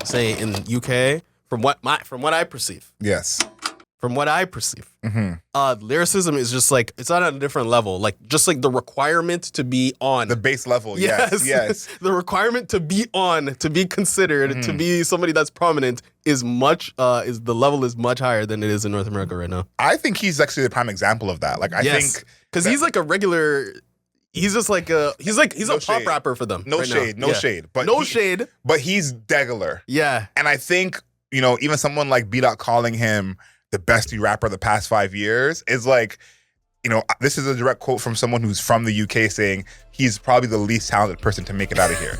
say in the UK, from what I perceive. Yes. From what I perceive, lyricism is just like, it's on a different level. Like, just like the requirement to be on. The base level, yes. The requirement to be on, to be considered, to be somebody that's prominent is the level is much higher than it is in North America right now. I think he's actually the prime example of that. Like, I think. Because he's like a regular. He's just like he's a pop rapper for them. No right shade, now. no shade. But shade. But he's degular. Yeah. And I think, even someone like B. calling him the best new rapper of the past 5 years is like, this is a direct quote from someone who's from the UK saying he's probably the least talented person to make it out of here.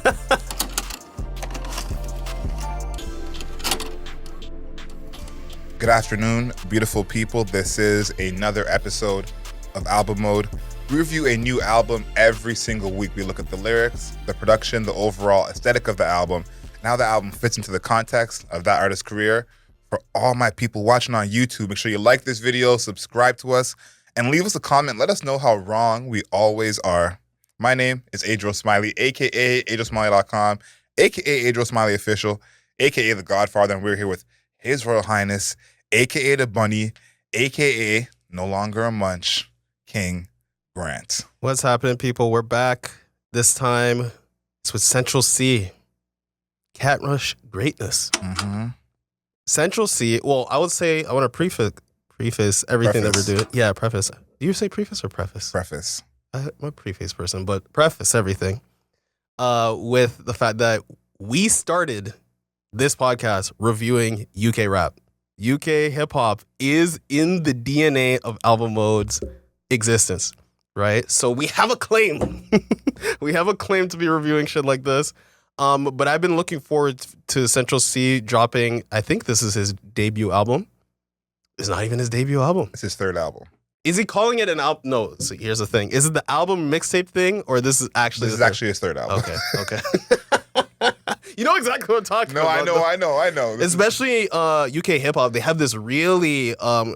Good afternoon, beautiful people. This is another episode of Album Mode. We review a new album every single week. We look at the lyrics, the production, the overall aesthetic of the album, and how the album fits into the context of that artist's career. For all my people watching on YouTube, make sure you like this video, subscribe to us, and leave us a comment. Let us know how wrong we always are. My name is Adriel Smiley, a.k.a. AdrielSmiley.com, a.k.a. Adriel Smiley Official, a.k.a. The Godfather, and we're here with His Royal Highness, a.k.a. The Bunny, a.k.a. No Longer a Munch, King Grant. What's happening, people? We're back. This time, it's with Central Cee. Cat Rush greatness. Central Cee, well, I would say, I want to preface everything that we're doing. Yeah, preface. Do you say preface or preface? Preface. I'm a preface person, but preface everything with the fact that we started this podcast reviewing UK rap. UK hip-hop is in the DNA of Album Mode's existence, right? So we have a claim. We have a claim to be reviewing shit like this. But I've been looking forward to Central Cee dropping, I think this is his debut album. It's not even his debut album. It's his third album. Is he calling it an album? No, so here's the thing. Is it the album mixtape thing, or this is actually his third album. Okay. You know exactly what I'm talking about. No, I know. Especially UK hip-hop, they have this really. Well,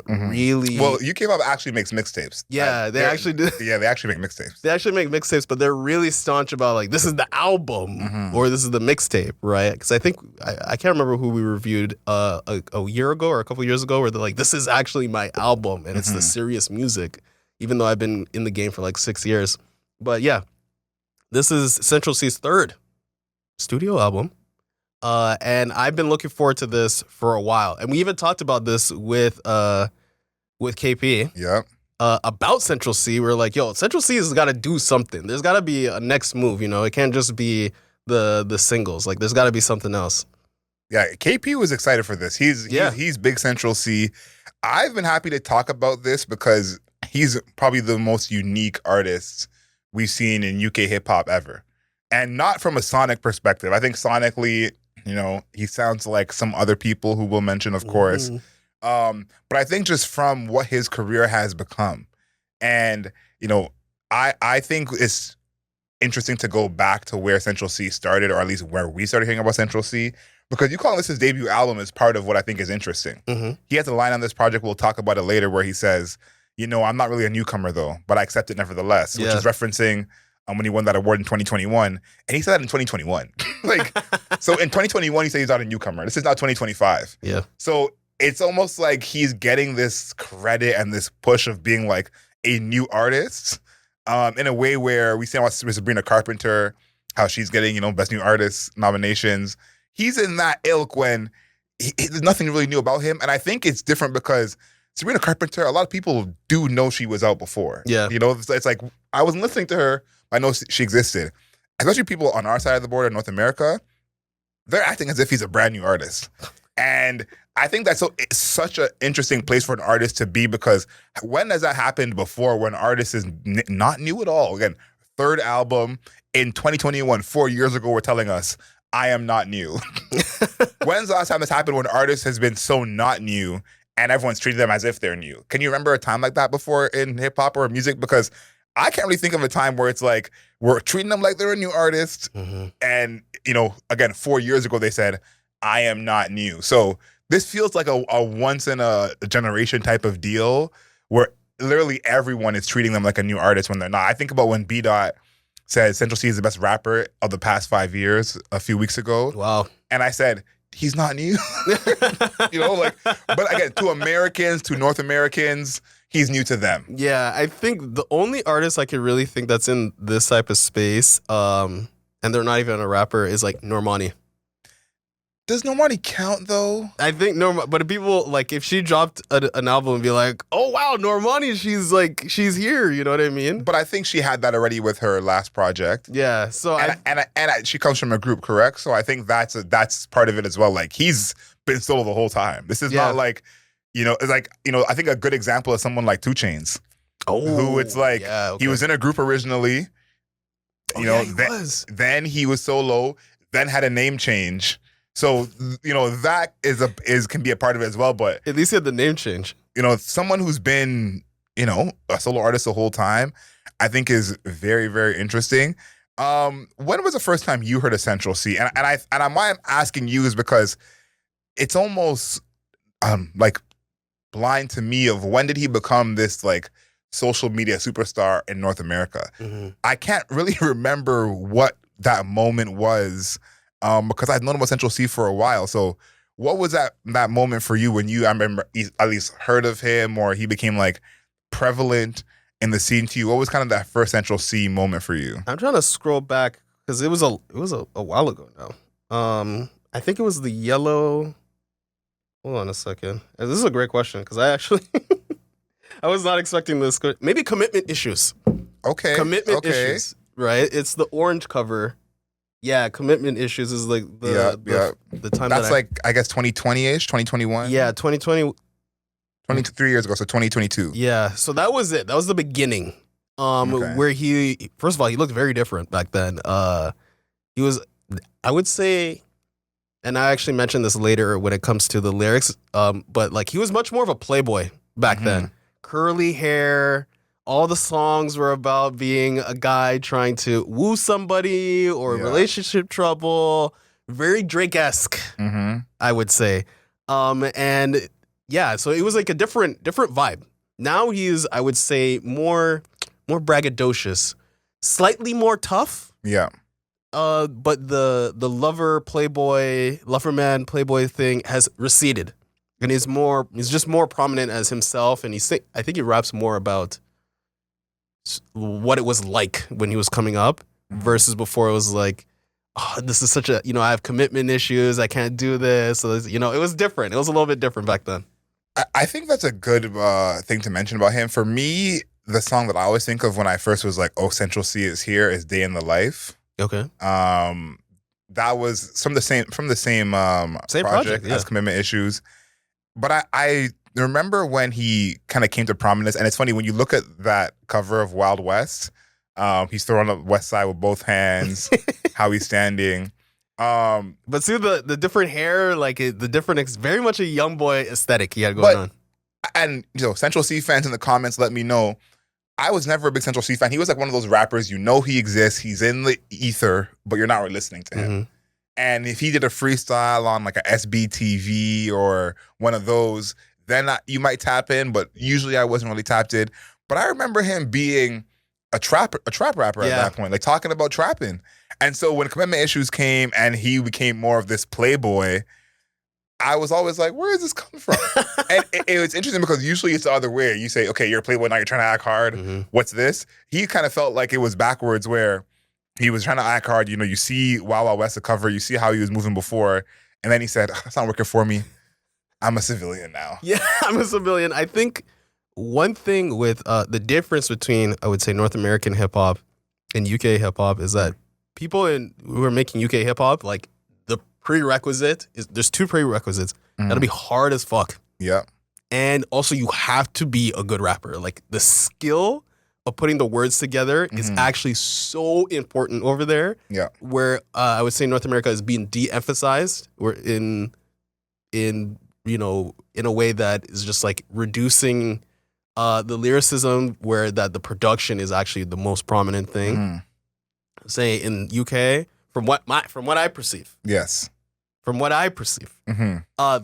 UK hip-hop actually makes mixtapes. Yeah, they actually do. Yeah, they actually make mixtapes. They actually make mixtapes, but they're really staunch about like, this is the album or this is the mixtape, right? Because I think, I can't remember who we reviewed a year ago or a couple years ago where they're like, this is actually my album and it's the serious music, even though I've been in the game for like 6 years. But yeah, this is Central Cee's third studio album. And I've been looking forward to this for a while. And we even talked about this with KP. Yeah. About Central Cee. We're like, yo, Central Cee has got to do something. There's got to be a next move, It can't just be the singles. Like, there's got to be something else. Yeah, KP was excited for this. He's big Central Cee. I've been happy to talk about this because he's probably the most unique artist we've seen in UK hip-hop ever. And not from a sonic perspective. I think sonically, he sounds like some other people who we'll mention, of course. But I think just from what his career has become. And, I think it's interesting to go back to where Central Cee started, or at least where we started hearing about Central Cee. Because you calling this his debut album is part of what I think is interesting. He has a line on this project, we'll talk about it later, where he says, I'm not really a newcomer though, but I accept it nevertheless, which is referencing when he won that award in 2021. And he said that in 2021. So in 2021, he said he's not a newcomer. This is now 2025. Yeah. So it's almost like he's getting this credit and this push of being like a new artist in a way where we see about Sabrina Carpenter, how she's getting, Best New Artist nominations. He's in that ilk when there's nothing really new about him. And I think it's different because Sabrina Carpenter, a lot of people do know she was out before. Yeah. It's like, I wasn't listening to her, I know she existed. Especially people on our side of the border in North America, they're acting as if he's a brand new artist. And I think it's such an interesting place for an artist to be, because when has that happened before, when an artist is not new at all? Again, third album in 2021, 4 years ago, we're telling us, I am not new. When's the last time this happened when an artist has been so not new and everyone's treated them as if they're new? Can you remember a time like that before in hip hop or music? Because I can't really think of a time where it's like we're treating them like they're a new artist. And, again, 4 years ago, they said, I am not new. So this feels like a once in a generation type of deal where literally everyone is treating them like a new artist when they're not. I think about when B. said Central Cee is the best rapper of the past 5 years a few weeks ago. Wow. And I said, he's not new. Like, but again, to Americans, to North Americans, he's new to them. Yeah, I think the only artist I could really think that's in this type of space, and they're not even a rapper, is like Normani. Does Normani count though? I think but people like if she dropped an album and be like, "Oh wow, Normani, she's here," you know what I mean? But I think she had that already with her last project. Yeah, so she comes from a group, correct? So I think that's part of it as well. Like he's been solo the whole time. This is not like, it's like I think a good example is someone like 2 Chainz, who it's like he was in a group originally. Then he was solo, then had a name change. So that can be a part of it as well, but at least he had the name change. Someone who's been a solo artist the whole time, I think is very, very interesting. When was the first time you heard of Central Cee? And why I'm asking you is because it's almost like blind to me of when did he become this like social media superstar in North America. Mm-hmm. I can't really remember what that moment was. Because I've known about Central Cee for a while. So what was that moment for you when I remember at least heard of him or he became like prevalent in the scene to you? What was kind of that first Central Cee moment for you? I'm trying to scroll back because it was a while ago now. I think it was the yellow. Hold on a second. This is a great question because I actually I was not expecting this. Maybe commitment issues. Okay. Commitment issues. Right? It's the orange cover. Yeah, commitment issues is like the time that's I guess 2020-ish, 2021. Yeah, 2020. 23 years ago, so 2022. Yeah, so that was it. That was the beginning. Where he first of all he looked very different back then. He was, I would say, and I actually mentioned this later when it comes to the lyrics. But like he was much more of a playboy back then. Curly hair. All the songs were about being a guy trying to woo somebody or relationship trouble. Very Drake-esque, I would say. And yeah, so it was like a different vibe. Now he's, I would say, more braggadocious, slightly more tough. Yeah. But the loverman playboy thing has receded, and he's just more prominent as himself. And I think he raps more about what it was like when he was coming up versus before it was like, oh, this is such a, I have commitment issues. I can't do this. So, it was different. It was a little bit different back then. I think that's a good thing to mention about him. For me, the song that I always think of when I first was like, oh, Central Cee is here is Day in the Life. Okay. That was from the same project as Commitment Issues. But I remember when he kind of came to prominence, and it's funny when you look at that cover of Wild West, he's throwing up West Side with both hands, how he's standing. But see the different hair, like the different, it's very much a young boy aesthetic he had going on. And Central Cee fans in the comments let me know, I was never a big Central Cee fan. He was like one of those rappers, he exists, he's in the ether, but you're not really listening to him. And if he did a freestyle on like a SBTV or one of those, then you might tap in, but usually I wasn't really tapped in. But I remember him being a trap rapper at that point, like talking about trapping. And so when Commitment Issues came and he became more of this playboy, I was always like, where is this coming from? And it was interesting because usually it's the other way. You say, okay, you're a playboy, now you're trying to act hard. What's this? He kind of felt like it was backwards where he was trying to act hard. You see Wild Wild West, the cover, you see how he was moving before. And then he said, that's not working for me. I'm a civilian now. Yeah, I'm a civilian. I think one thing with the difference between, I would say, North American hip hop and UK hip hop is that people who are making UK hip hop, like the prerequisite is there's 2 prerequisites. That'll be hard as fuck. Yeah. And also you have to be a good rapper. Like the skill of putting the words together is actually so important over there. Yeah. Where I would say North America is being de-emphasized. We're in a way that is just like reducing the lyricism, where that the production is actually the most prominent thing. Say in UK, from what I perceive. Yes. from what I perceive,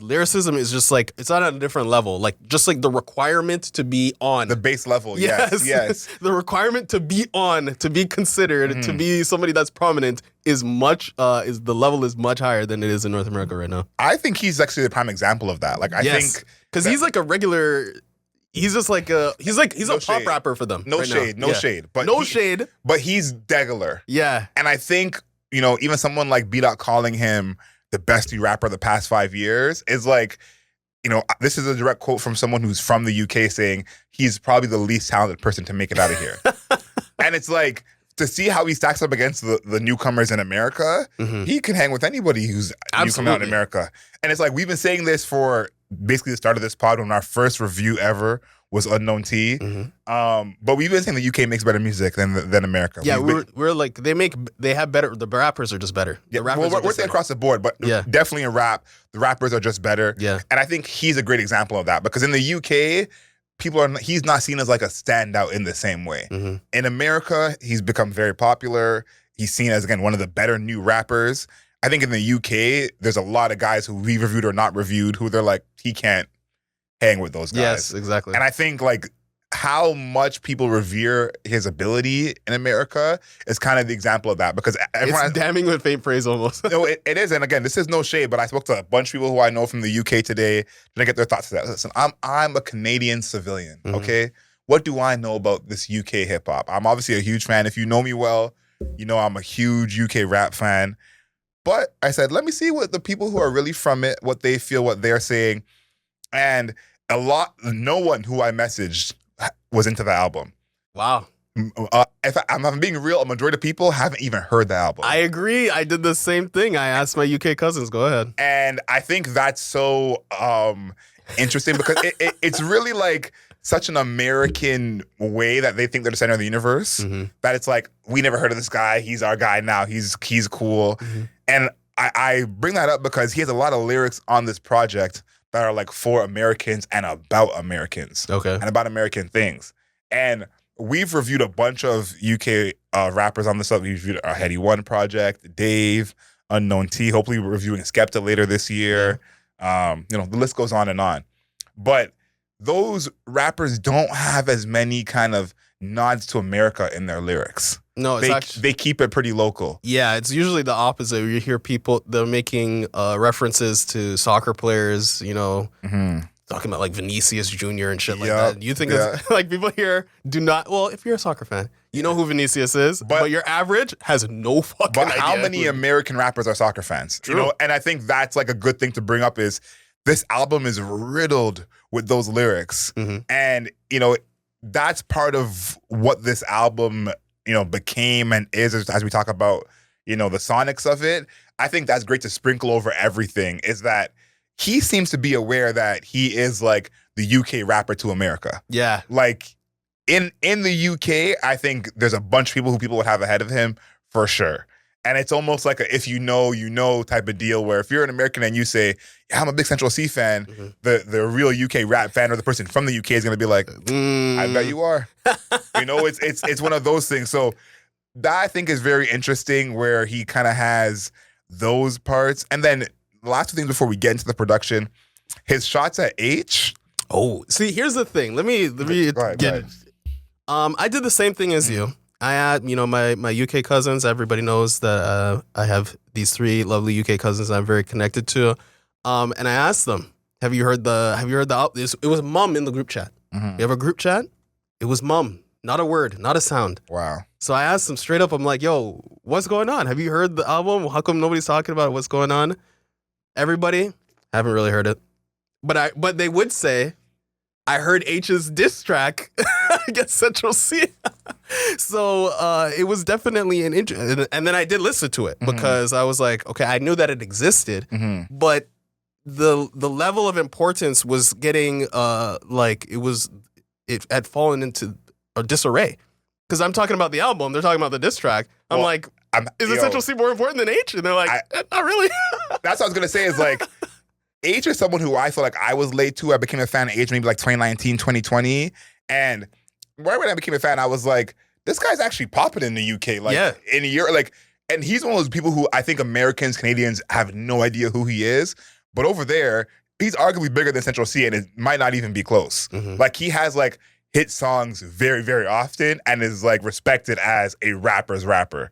lyricism is just like, it's on a different level. Like, just like the requirement to be on. The base level, yes. The requirement to be on, to be considered, to be somebody that's prominent is the level is much higher than it is in North America right now. I think he's actually the prime example of that. Like, I think... Because he's like a regular... He's just like a no pop rapper for them. No right shade, now. no shade. But shade. But he's degular. Yeah. And I think, even someone like B-Dot calling him the best new rapper of the past 5 years is like, this is a direct quote from someone who's from the UK saying he's probably the least talented person to make it out of here. And it's like, to see how he stacks up against the newcomers in America, he can hang with anybody who's newcomer out in America. And it's like, we've been saying this for basically the start of this pod when our first review ever was Unknown T. But we've been saying the UK makes better music than America. Yeah, we're like, they have better, the rappers are just better. Yeah, we're saying across the board, but definitely in rap, the rappers are just better. Yeah. And I think he's a great example of that because in the UK, he's not seen as like a standout in the same way. In America, he's become very popular. He's seen as, again, one of the better new rappers. I think in the UK, there's a lot of guys who we reviewed or not reviewed who they're like, he can't hang with those guys. Yes, exactly. And I think like how much people revere his ability in America is kind of the example of that because everyone... It's damning with faint praise almost. No, it is. And again, this is no shade, but I spoke to a bunch of people who I know from the UK today to get their thoughts to that. Listen, I'm a Canadian civilian, okay? What do I know about this UK hip hop? I'm obviously a huge fan. If you know me well, I'm a huge UK rap fan. But I said, let me see what the people who are really from it, what they feel, what they're saying. And no one who I messaged was into the album. Wow. If I'm being real, a majority of people haven't even heard the album. I agree. I did the same thing. I asked my UK cousins. Go ahead. And I think that's so interesting because it's really like such an American way that they think they're the center of the universe that it's like, we never heard of this guy. He's our guy now. He's cool. And I bring that up because he has a lot of lyrics on this project that are like for Americans and about Americans. Okay. And about American things. And we've reviewed a bunch of UK rappers on this stuff. We've reviewed our Heady One project, Dave, Unknown T. Hopefully we're reviewing Skepta later this year. The list goes on and on. But those rappers don't have as many kind of nods to America in their lyrics. No, they keep it pretty local. Yeah, it's usually the opposite. You hear people, they're making references to soccer players, talking about like Vinicius Jr. and shit like that. You think it's like people here do not, well, if you're a soccer fan, you know who Vinicius is, but your average has no fucking idea. But how many American rappers are soccer fans? True. And I think that's like a good thing to bring up is this album is riddled with those lyrics. And, that's part of what this album, became and is as we talk about, the sonics of it. I think that's great to sprinkle over everything is that he seems to be aware that he is like the UK rapper to America. Yeah. Like in the UK, I think there's a bunch of people who people would have ahead of him for sure. And it's almost like a if you know type of deal where if you're an American and you say, yeah, I'm a big Central Cee fan, the real UK rap fan or the person from the UK is going to be like, I bet you are. It's one of those things. So that I think is very interesting where he kind of has those parts. And then the last two things before we get into the production, his shots at Aitch. Oh, see, here's the thing. Let me Go ahead. I did the same thing as you. I had, my UK cousins. Everybody knows that I have these 3 lovely UK cousins I'm very connected to. And I asked them, have you heard the it was mum in the group chat. You have a group chat? It was mum. Not a word, not a sound. Wow. So I asked them straight up, I'm like, yo, what's going on? Have you heard the album? How come nobody's talking about what's going on? Everybody, haven't really heard it. But they would say, I heard Aitch's diss track against Central Cee. So it was definitely an interest. And then I did listen to it because I was like, okay, I knew that it existed, but the level of importance was getting it had fallen into a disarray. Because I'm talking about the album, they're talking about the diss track. I'm like, is Central Cee more important than Aitch? And they're like, not really. That's what I was going to say is like, Aitch is someone who I feel like I was late to. I became a fan of Aitch maybe like 2019, 2020. And right when I became a fan, I was like, this guy's actually popping in the UK. Like in a year, like And he's one of those people who I think Americans, Canadians have no idea who he is. But over there, he's arguably bigger than Central Cee, and it might not even be close. Mm-hmm. Like, he has like hit songs very, very often and is like respected as a rapper's rapper.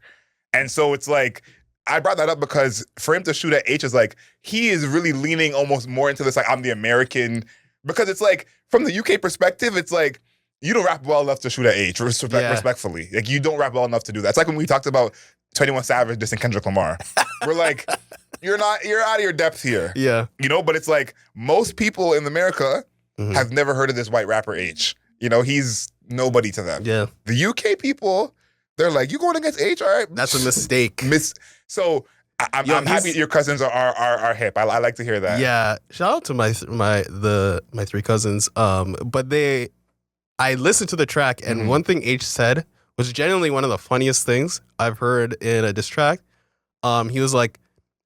And so it's like, I brought that up because for him to shoot at Aitch is like, he is really leaning almost more into this, like, I'm the American, because it's like, from the UK perspective, it's like, you don't rap well enough to shoot at Aitch, respectfully. Like, you don't rap well enough to do that. It's like when we talked about 21 Savage dissing Kendrick Lamar. We're like, you're out of your depth here. Yeah. You know, but it's like, most people in America have never heard of this white rapper Aitch. You know, he's nobody to them. Yeah. The UK people, they're like, you going against Aitch? All right. That's a mistake. So I'm happy your cousins are hip. I like to hear that. Yeah. Shout out to my three cousins. But I listened to the track, and one thing Aitch said was genuinely one of the funniest things I've heard in a diss track. He was like,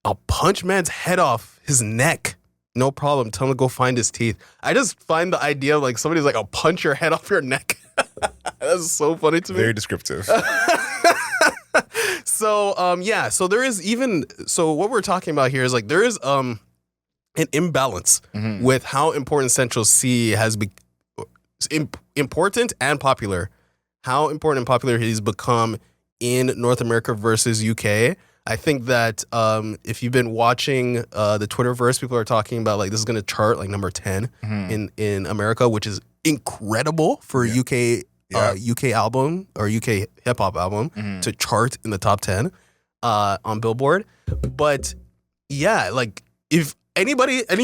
I'll punch man's head off his neck. No problem. Tell him to go find his teeth. I just find the idea of like somebody's like, I'll punch your head off your neck. That's so funny to me. Very descriptive. So, so there is so what we're talking about here is like, there is an imbalance with how important Central Cee has been important and popular. How important and popular he's become in North America versus UK. I think that if you've been watching the Twitterverse, people are talking about like this is going to chart like number 10 in America, which is incredible for UK album or UK hip hop album to chart in the top 10 on Billboard. But yeah, like if any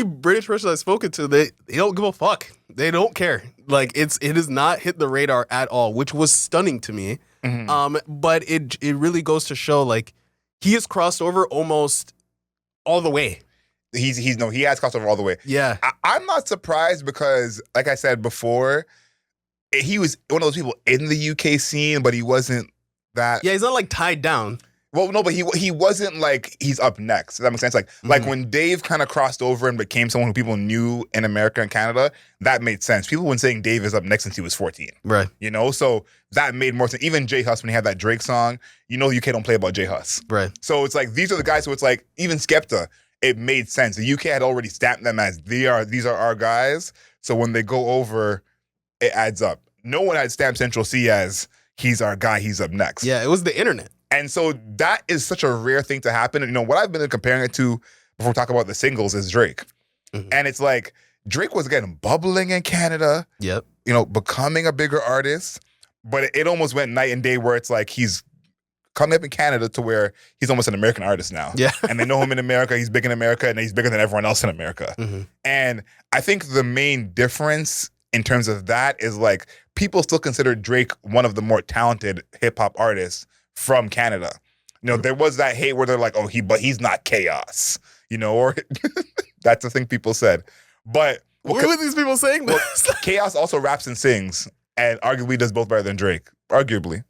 British person I've spoken to, they don't give a fuck. They don't care. Like it has not hit the radar at all, which was stunning to me. But it really goes to show like he has crossed over almost all the way. He has crossed over all the way. Yeah. I'm not surprised because, like I said before, he was one of those people in the UK scene, but he wasn't that. Yeah, he's not like tied down. Well, no, but he wasn't like he's up next. Does that make sense? Like when Dave kind of crossed over and became someone who people knew in America and Canada, that made sense. People been saying Dave is up next since he was 14. Right. You know, so that made more sense. Even J Hus, when he had that Drake song, you know, UK don't play about J Hus. Right. So it's like these are the guys who it's like even Skepta, it made sense. The UK had already stamped them as these are our guys. So when they go over, it adds up. No one had stamped Central Cee as he's our guy, he's up next. Yeah, it was the internet. And so that is such a rare thing to happen. And, you know, what I've been comparing it to before we talk about the singles is Drake. And it's like Drake was getting bubbling in Canada. Yep. You know, becoming a bigger artist. But it almost went night and day where it's like he's coming up in Canada to where he's almost an American artist now. Yeah. And they know him in America. He's big in America and he's bigger than everyone else in America. And I think the main difference in terms of that is like people still consider Drake one of the more talented hip hop artists from Canada. You know, there was that hate where they're like, but he's not Chaos, you know, or that's the thing people said. But why were these people saying this? Chaos also raps and sings and arguably does both better than Drake. Arguably.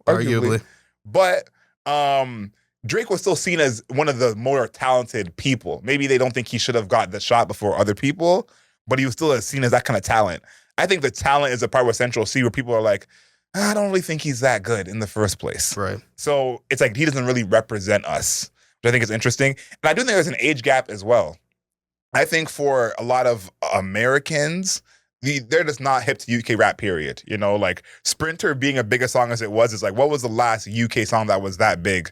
But Drake was still seen as one of the more talented people. Maybe they don't think he should have got the shot before other people, but he was still seen as that kind of talent. I think the talent is a part with Central Cee where people are like, I don't really think he's that good in the first place. Right. So it's like he doesn't really represent us, which I think is interesting. And I do think there's an age gap as well. I think for a lot of Americans, they're just not hip to UK rap, period. You know, like Sprinter being a bigger song as it was, is like, what was the last UK song that was that big,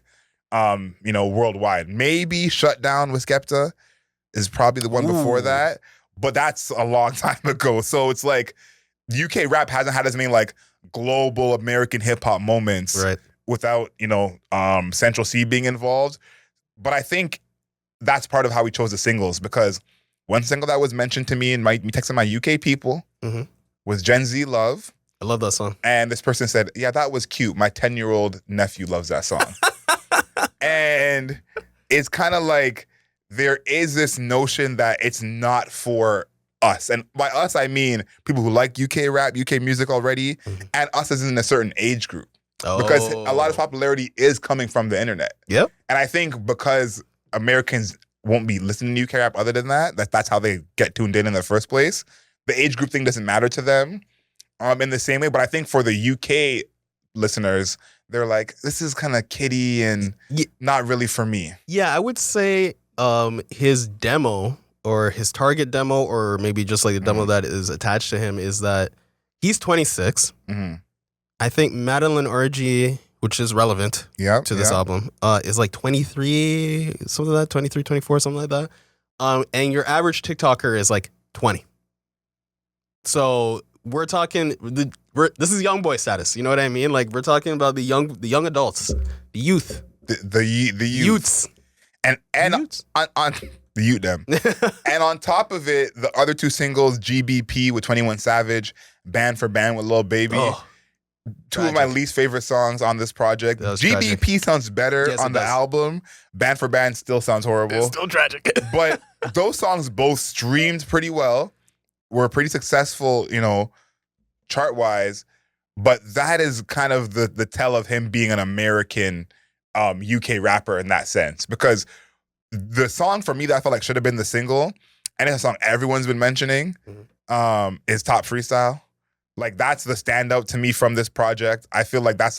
you know, worldwide? Maybe Shutdown with Skepta is probably the one before that, but that's a long time ago. So it's like UK rap hasn't had as many like global American hip hop moments without, you know, Central Cee being involved. But I think that's part of how we chose the singles, because one single that was mentioned to me and me texting my UK people was Gen Z Love. I love that song. And this person said, yeah, that was cute. My 10-year-old nephew loves that song. And it's kind of like there is this notion that it's not for us. And by us, I mean people who like UK rap, UK music already, and us as in a certain age group. Because a lot of popularity is coming from the internet. Yep. And I think because Americans won't be listening to UK rap other than that's how they get tuned in the first place, the age group thing doesn't matter to them in the same way. But I think for the UK listeners, they're like, this is kind of kiddie and not really for me. Yeah, I would say his demo or his target demo or maybe just like the demo that is attached to him is that he's 26. I think Madeline RG, which is relevant to this album, is like 23, something like that, 23, 24, something like that. And your average TikToker is like 20. So we're talking, this is young boy status. You know what I mean? Like we're talking about the young adults, the youth, the youths, and youths? on the youth them, and on top of it, the other two singles, GBP with 21 Savage, Band for Band with Lil Baby. Oh, two of my least favorite songs on this project. GBP tragic. Sounds better on the album. Band for Band still sounds horrible. It's still tragic. But those songs both streamed pretty well. Were pretty successful, you know, chart-wise, but that is kind of the tell of him being an American UK rapper in that sense. Because the song for me that I felt like should have been the single, and it's a song everyone's been mentioning, is Top Freestyle. Like that's the standout to me from this project. I feel like that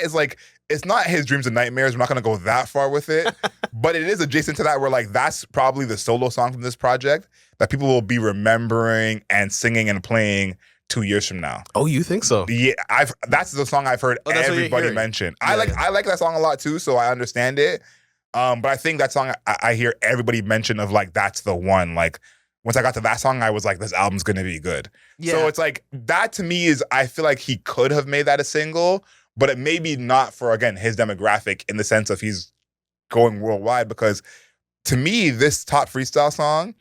is like, it's not his dreams and nightmares. We're not gonna go that far with it, but it is adjacent to that where like that's probably the solo song from this project that people will be remembering and singing and playing 2 years from now. Oh, you think so? Yeah, that's the song I've heard everybody mention. Yeah. I like that song a lot too, so I understand it. But I think that song I hear everybody mention of like that's the one. Like once I got to that song, I was like, this album's gonna be good. Yeah. So it's like that to me is I feel like he could have made that a single, but it may be not for again his demographic in the sense of he's going worldwide, because to me this Top Freestyle song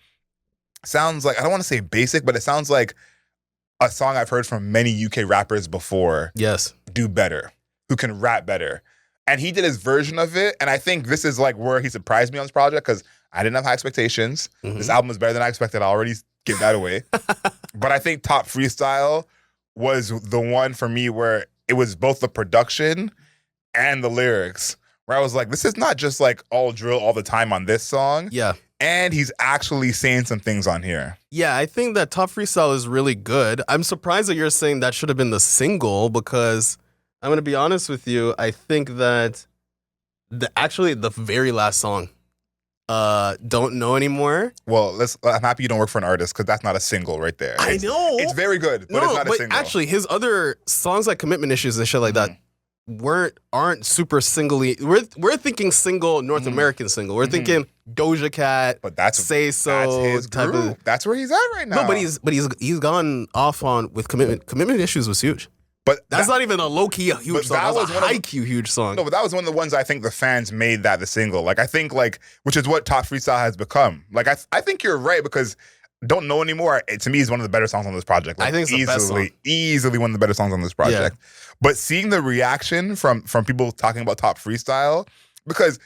sounds like, I don't want to say basic, but it sounds like a song I've heard from many UK rappers before. Yes. Do better, who can rap better. And he did his version of it. And I think this is like where he surprised me on this project because I didn't have high expectations. This album was better than I expected. I already give that away. But I think Top Freestyle was the one for me where it was both the production and the lyrics, where I was like, this is not just like all drill all the time on this song. Yeah. And he's actually saying some things on here. Yeah, I think that Top Freestyle is really good. I'm surprised that you're saying that should have been the single because I'm going to be honest with you. I think that the very last song, Don't Know Anymore. Well, I'm happy you don't work for an artist because that's not a single right there. I know. It's very good, but it's not a single. Actually, his other songs like Commitment Issues and shit like that aren't super singly. We're thinking single North American single. We're thinking Doja Cat, but that's Say So. That's his type of. That's where he's at right now. No, but he's gone off on with Commitment. Commitment Issues was huge. But that's not even a low-key huge song. That was a high-key huge song. No, but that was one of the ones I think the fans made that the single. Like I think which is what Top Freestyle has become. Like I think you're right because Don't Know Anymore, to me, is one of the better songs on this project. Like, I think it's the best song. Easily one of the better songs on this project. Yeah. But seeing the reaction from people talking about Top Freestyle, because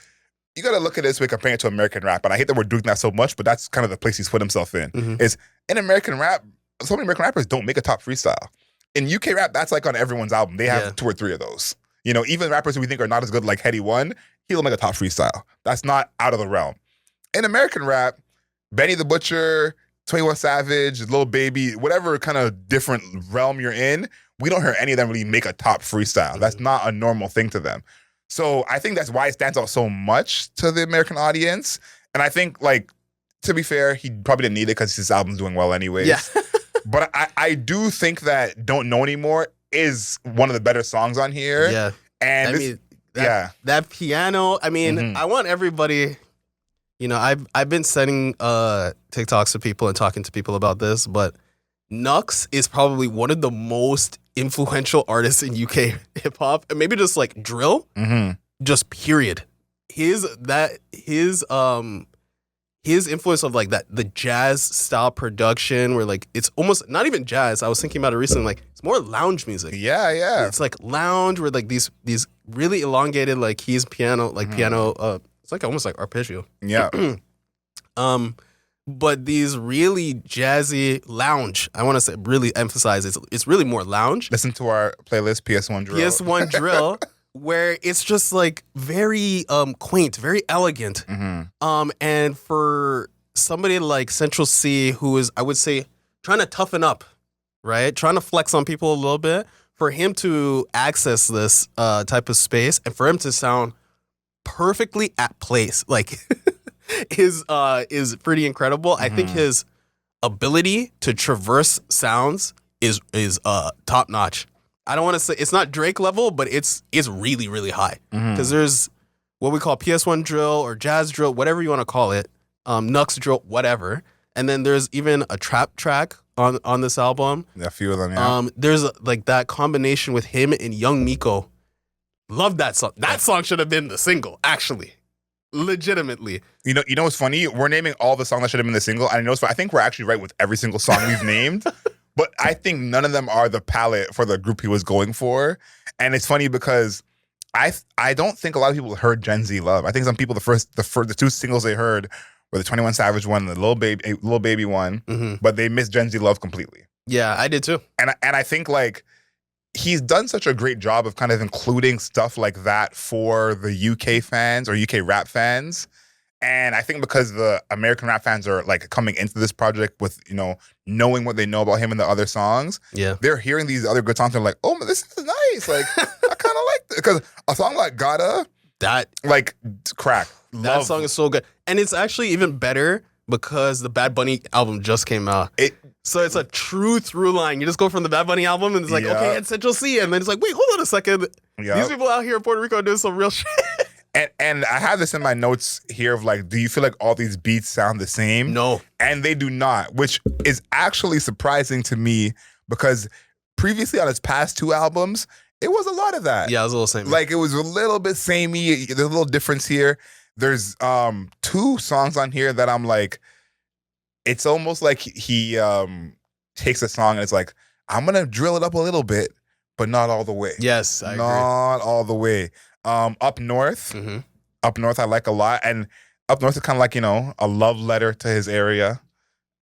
you got to look at this way comparing it to American rap, and I hate that we're doing that so much, but that's kind of the place he's put himself in. Is in American rap, so many American rappers don't make a Top Freestyle. In UK rap, that's like on everyone's album. They have 2 or 3 of those. You know, even rappers who we think are not as good, like Heady One, he'll make a Top Freestyle. That's not out of the realm. In American rap, Benny the Butcher, 21 Savage, Lil Baby, whatever kind of different realm you're in, we don't hear any of them really make a Top Freestyle. That's not a normal thing to them. So I think that's why it stands out so much to the American audience. And I think, like, to be fair, he probably didn't need it because his album's doing well anyways. Yeah. But I do think that Don't Know Anymore is one of the better songs on here. Yeah. And that piano, I mean, I want everybody, you know, I've been sending TikToks to people and talking to people about this, but Nux is probably one of the most influential artists in UK hip hop, and maybe just like drill, just period. His influence of like the jazz style production where like it's almost not even jazz. I was thinking about it recently, like it's more lounge music. Yeah. It's like lounge where like these really elongated like keys piano, it's like almost like arpeggio. Yeah. But these really jazzy lounge, I want to say really emphasize it's really more lounge. Listen to our playlist PS1 Drill. PS1 Drill. Where it's just like very quaint, very elegant. And for somebody like Central Cee, who is, I would say, trying to toughen up, right? Trying to flex on people a little bit. for him to access this type of space and for him to sound perfectly at place, like, is pretty incredible. I think his ability to traverse sounds is top notch. I don't want to say it's not Drake level, but it's really, really high. Because there's what we call PS1 drill or jazz drill, whatever you want to call it, Nux drill, whatever. And then there's even a trap track on this album. A few of them, yeah. There's like that combination with him and Young Miko. Love that song. That song should have been the single, actually. Legitimately. You know what's funny? We're naming all the songs that should have been the single. And I think we're actually right with every single song we've named. But I think none of them are the palette for the group he was going for. And it's funny because I don't think a lot of people heard Gen Z Love. I think some people the two singles they heard were the 21 Savage one, and the Lil Baby one, but they missed Gen Z Love completely. Yeah, I did too. And I think like he's done such a great job of kind of including stuff like that for the UK fans or UK rap fans. And I think because the American rap fans are like coming into this project with, knowing what they know about him and the other songs, they're hearing these other good songs and they're like, oh, this is nice. Like, I kind of like this. Because a song like Gotta, that like crack. That song is so good. And it's actually even better because the Bad Bunny album just came out. So it's a true through line. You just go from the Bad Bunny album and it's like, okay, it's Central Cee. And then it's like, wait, hold on a second. These people out here in Puerto Rico are doing some real shit. And I have this in my notes here of like, do you feel like all these beats sound the same? No. And they do not, which is actually surprising to me because previously on his past two albums, it was a lot of that. Yeah, it was a little samey. Like it was a little bit samey. There's a little difference here. There's two songs on here that I'm like, it's almost like he takes a song and it's like, I'm going to drill it up a little bit, but not all the way. Yes, I agree. Not all the way. Up North. Up North I like a lot. And Up North is kind of like, a love letter to his area.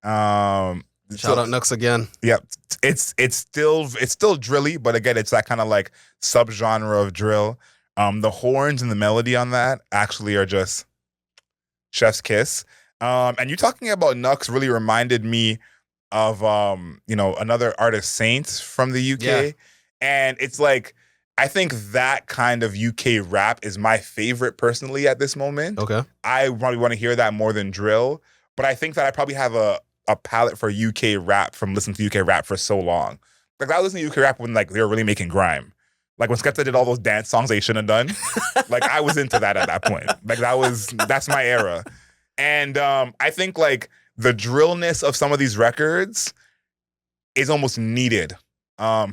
Shout out Nux again. Yeah. It's still drilly, but again, it's that kind of like subgenre of drill. The horns and the melody on that actually are just chef's kiss. And you talking about Nux really reminded me of another artist, Saints from the UK. Yeah. And it's like, I think that kind of UK rap is my favorite personally at this moment. Okay. I probably want to hear that more than drill, but I think that I probably have a palette for UK rap from listening to UK rap for so long. Like I was listening to UK rap when like they were really making grime. Like when Skepta did all those dance songs they shouldn't have done. Like I was into that at that point. Like that's my era. And I think like the drillness of some of these records is almost needed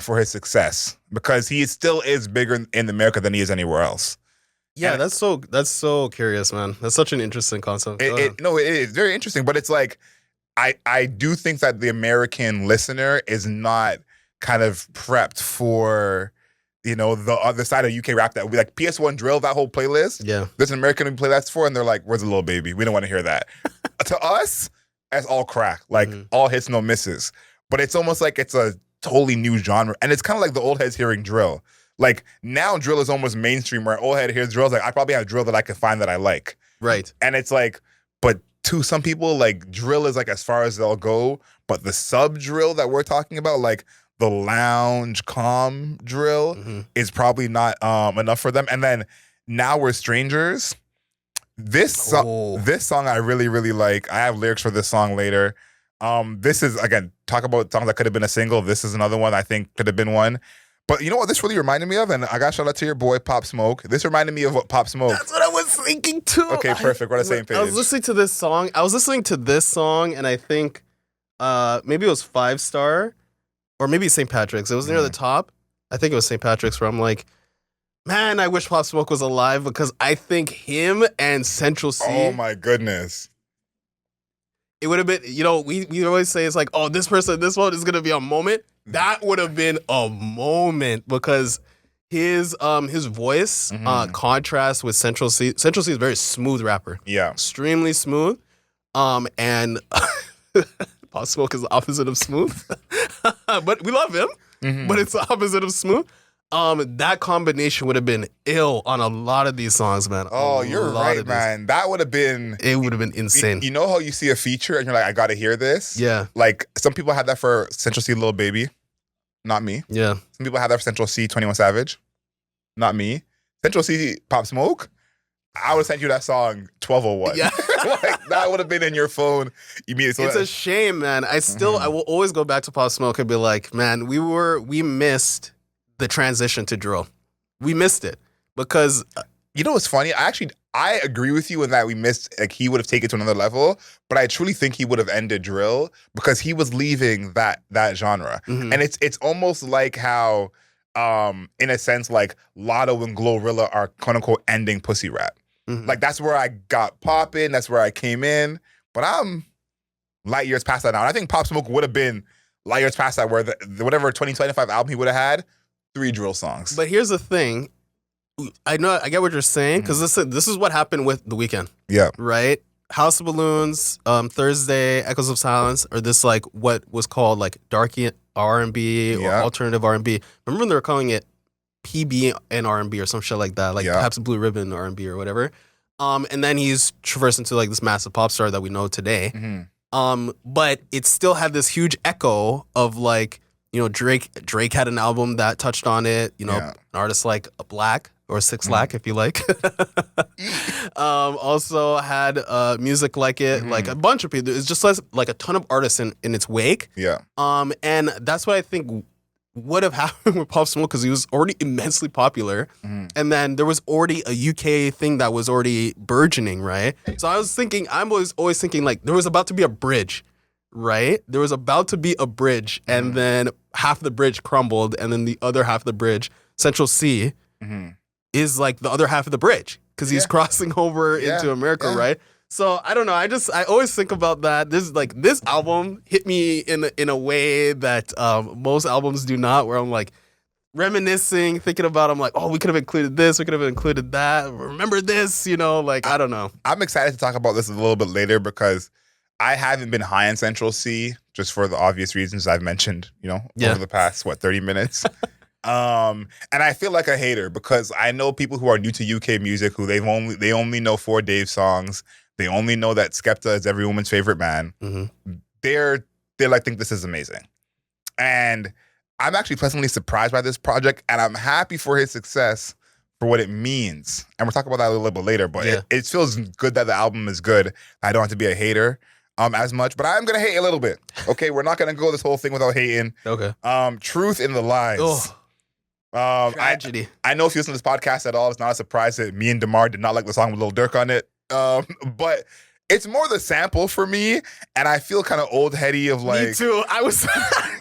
for his success because he still is bigger in America than he is anywhere else. Yeah, and that's so curious, man. That's such an interesting concept. It is very interesting, but it's like I do think that the American listener is not kind of prepped for the other side of UK rap that we like PS1 drill, that whole playlist. Yeah, there's an American playlist for, and they're like, "Where's the Lil Baby? We don't want to hear that." To us, that's all crack, like all hits, no misses. But it's almost like it's a totally new genre, and it's kind of like the old heads hearing drill. Like now, drill is almost mainstream. Where old head hears drill, is like I probably have drill that I can find that I like. Right, and it's like, but to some people, like drill is like as far as they'll go. But the sub drill that we're talking about, like the lounge calm drill, is probably not enough for them. And then Now We're Strangers. This song I really, really like. I have lyrics for this song later. This is, again, talk about songs that could have been a single. This is another one I think could have been one. But you know what this really reminded me of? And I got shout out to your boy, Pop Smoke. This reminded me of what Pop Smoke. That's what I was thinking too. Okay, perfect. We're on the same page. I was listening to this song. And I think maybe it was 5 Star or maybe St. Patrick's. It was near the top. I think it was St. Patrick's where I'm like, man, I wish Pop Smoke was alive because I think him and Central Cee. Oh my goodness. It would have been, we always say it's like, oh, this person, this one is going to be a moment. That would have been a moment because his voice contrasts with Central Cee. Central Cee is a very smooth rapper. Yeah. Extremely smooth. And Pop Smoke is the opposite of smooth. But we love him. But it's the opposite of smooth. That combination would have been ill on a lot of these songs, man. Oh, you're right, man. That would have been... It would have been insane. You know how you see a feature and you're like, I gotta hear this? Yeah. Like, some people had that for Central Cee Lil Baby. Not me. Yeah. Some people have that for Central Cee, 21 Savage. Not me. Central Cee, Pop Smoke. I would have sent you that song 1201. Yeah. Like, that would have been in your phone immediately. It's a shame, man. I will always go back to Pop Smoke and be like, man, we missed the transition to drill. We missed it because you know what's funny? I agree with you in that we missed, like, he would have taken it to another level, but I truly think he would have ended drill because he was leaving that genre. And it's almost like how in a sense, like Lotto and Glorilla are quote unquote ending pussy rap. Like that's where I got popping, that's where I came in. But I'm light years past that now. And I think Pop Smoke would have been light years past that, where whatever 2025 album he would have had, 3 drill songs. But here's the thing. I get what you're saying, because this is what happened with The Weeknd. Yeah. Right? House of Balloons, Thursday, Echoes of Silence, or this like what was called like dark R&B or alternative R&B. Remember when they were calling it PB and R&B or some shit like that, like perhaps Blue Ribbon R&B or whatever. And then he's traversed into like this massive pop star that we know today. But it still had this huge echo of like, you know, Drake had an album that touched on it, you know, an artist like Black or 6 Lack if you like. Also had music like it, like a bunch of people. It's just like a ton of artists in its wake. And that's what I think would have happened with Pop Smoke, because he was already immensely popular. And then there was already a UK thing that was already burgeoning, right? So I'm always thinking like there was about to be a bridge, right? There was about to be a bridge, and then half the bridge crumbled, and then the other half of the bridge, Central Cee, is like the other half of the bridge, because he's crossing over into America, right? So I don't know. I always think about that. This album hit me in a way that most albums do not, where I'm like reminiscing, thinking about. I'm like, oh, we could have included this, we could have included that. Remember this, you know? Like I don't know. I'm excited to talk about this a little bit later because I haven't been high on Central Cee, just for the obvious reasons I've mentioned, you know, over the past 30 minutes. And I feel like a hater because I know people who are new to UK music who they only know 4 Dave songs. They only know that Skepta is every woman's favorite man. They're like, think this is amazing. And I'm actually pleasantly surprised by this project, and I'm happy for his success for what it means. And we'll talk about that a little bit later, but it feels good that the album is good. I don't have to be a hater as much, but I'm going to hate a little bit. Okay, we're not going to go this whole thing without hating. Okay. Truth in the Lies. Tragedy. I know if you listen to this podcast at all, it's not a surprise that me and Démar did not like the song with Lil Durk on it. But it's more the sample for me, and I feel kind of old heady of like. Me too. I was.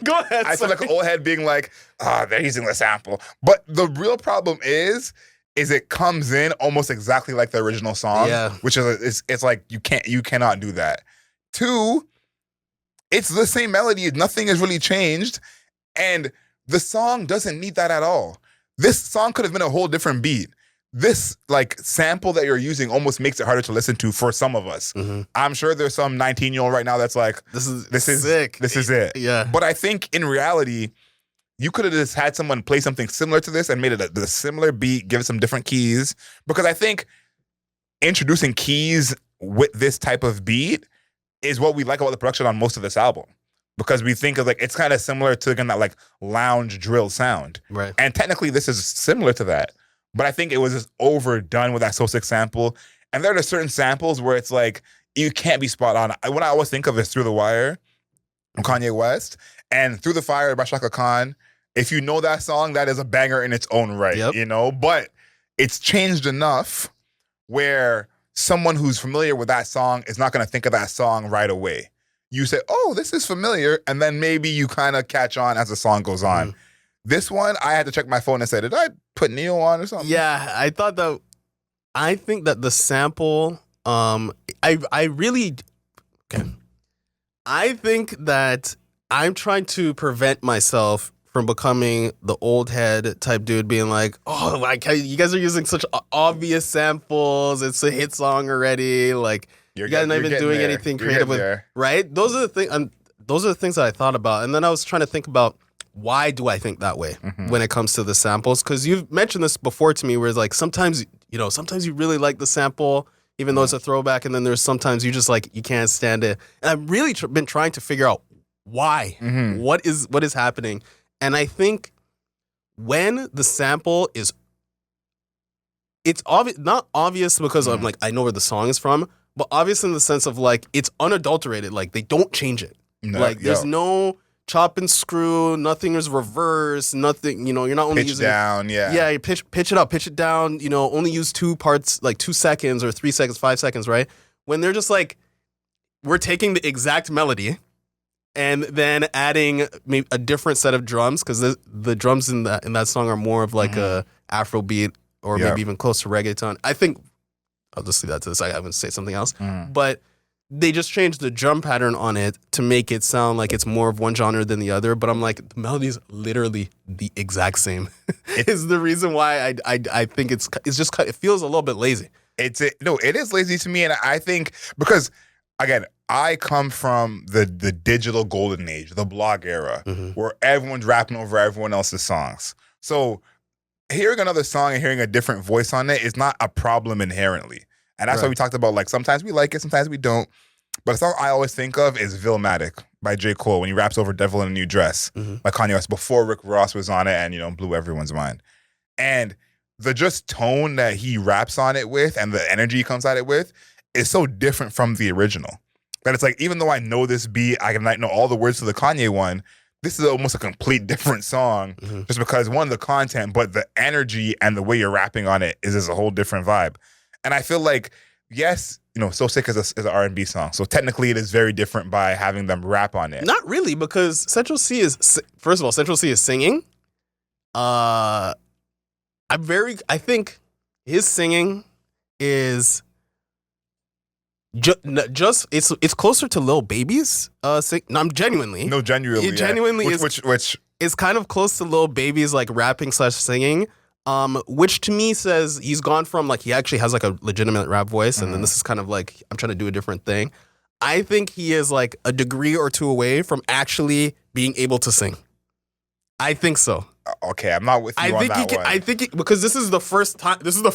Go ahead. I feel like an old head being like, they're using the sample. But the real problem is it comes in almost exactly like the original song. Yeah. Which is it's like you cannot do that. 2, it's the same melody. Nothing has really changed, and the song doesn't need that at all. This song could have been a whole different beat. This like sample that you're using almost makes it harder to listen to for some of us. I'm sure there's some 19-year-old right now that's like, this is sick. This is it. Yeah. But I think in reality, you could have just had someone play something similar to this and made it a similar beat, give it some different keys. Because I think introducing keys with this type of beat is what we like about the production on most of this album. Because we think of like, it's kind of similar to again that like lounge drill sound. Right. And technically this is similar to that. But I think it was just overdone with that So Sick sample. And there are certain samples where it's like, you can't be spot on. What I always think of is Through the Wire from Kanye West and Through the Fire by Shaka Khan. If you know that song, that is a banger in its own right, you know? But it's changed enough where someone who's familiar with that song is not going to think of that song right away. You say, oh, this is familiar. And then maybe you kind of catch on as the song goes on. This one, I had to check my phone and say, did I put Neo on or something? Yeah, I think that the sample, I think that I'm trying to prevent myself from becoming the old head type dude being like, oh, like you guys are using such obvious samples. It's a hit song already. Like you guys not even doing anything creative with, right? Those are the things that I thought about. And then I was trying to think about, why do I think that way when it comes to the samples? Because you've mentioned this before to me, where it's like sometimes you really like the sample, even though it's a throwback, and then there's sometimes you just like you can't stand it. And I've really been trying to figure out why, what is happening, And I think when the sample is, it's not obvious because I'm like, I know where the song is from, but obvious in the sense of like, it's unadulterated. Like they don't change it. No, like there's no chop and screw, nothing is reverse, nothing, you're not only pitch using down, Yeah, you pitch it up, pitch it down, only use 2 parts, like 2 seconds or 3 seconds, 5 seconds, right? When they're just like, we're taking the exact melody and then adding maybe a different set of drums, because the drums in that song are more of like a Afro beat or maybe even close to reggaeton. I think I'll just leave that to the side. I haven't say something else, but they just changed the drum pattern on it to make it sound like it's more of one genre than the other. But I'm like, the melody is literally the exact same. Is the reason why I think it's just, it feels a little bit lazy. It is lazy to me, and I think because again, I come from the digital golden age, the blog era, where everyone's rapping over everyone else's songs. So hearing another song and hearing a different voice on it is not a problem inherently. And that's why we talked about, like, sometimes we like it, sometimes we don't. But a song I always think of is Villmatic by J. Cole when he raps over Devil in a New Dress by Kanye West before Rick Ross was on it and, blew everyone's mind. And the just tone that he raps on it with and the energy he comes at it with is so different from the original. That it's like, even though I know this beat, I can know all the words to the Kanye one, this is almost a complete different song just because, one, the content, but the energy and the way you're rapping on it is a whole different vibe. And I feel like, yes, So Sick is an R&B song. So technically it is very different by having them rap on it. Not really, because Central Cee is, first of all, Central Cee is singing. I think his singing is just it's closer to Lil Baby's sing. No, I'm genuinely. No, genuinely. It genuinely is. Which is kind of close to Lil Baby's like rapping / singing. Which to me says he's gone from like, he actually has like a legitimate rap voice, and then this is kind of like, I'm trying to do a different thing. I think he is like a degree or 2 away from actually being able to sing. I think so. Okay, I'm not with you on that one. I think because this is the first attempt. But this is the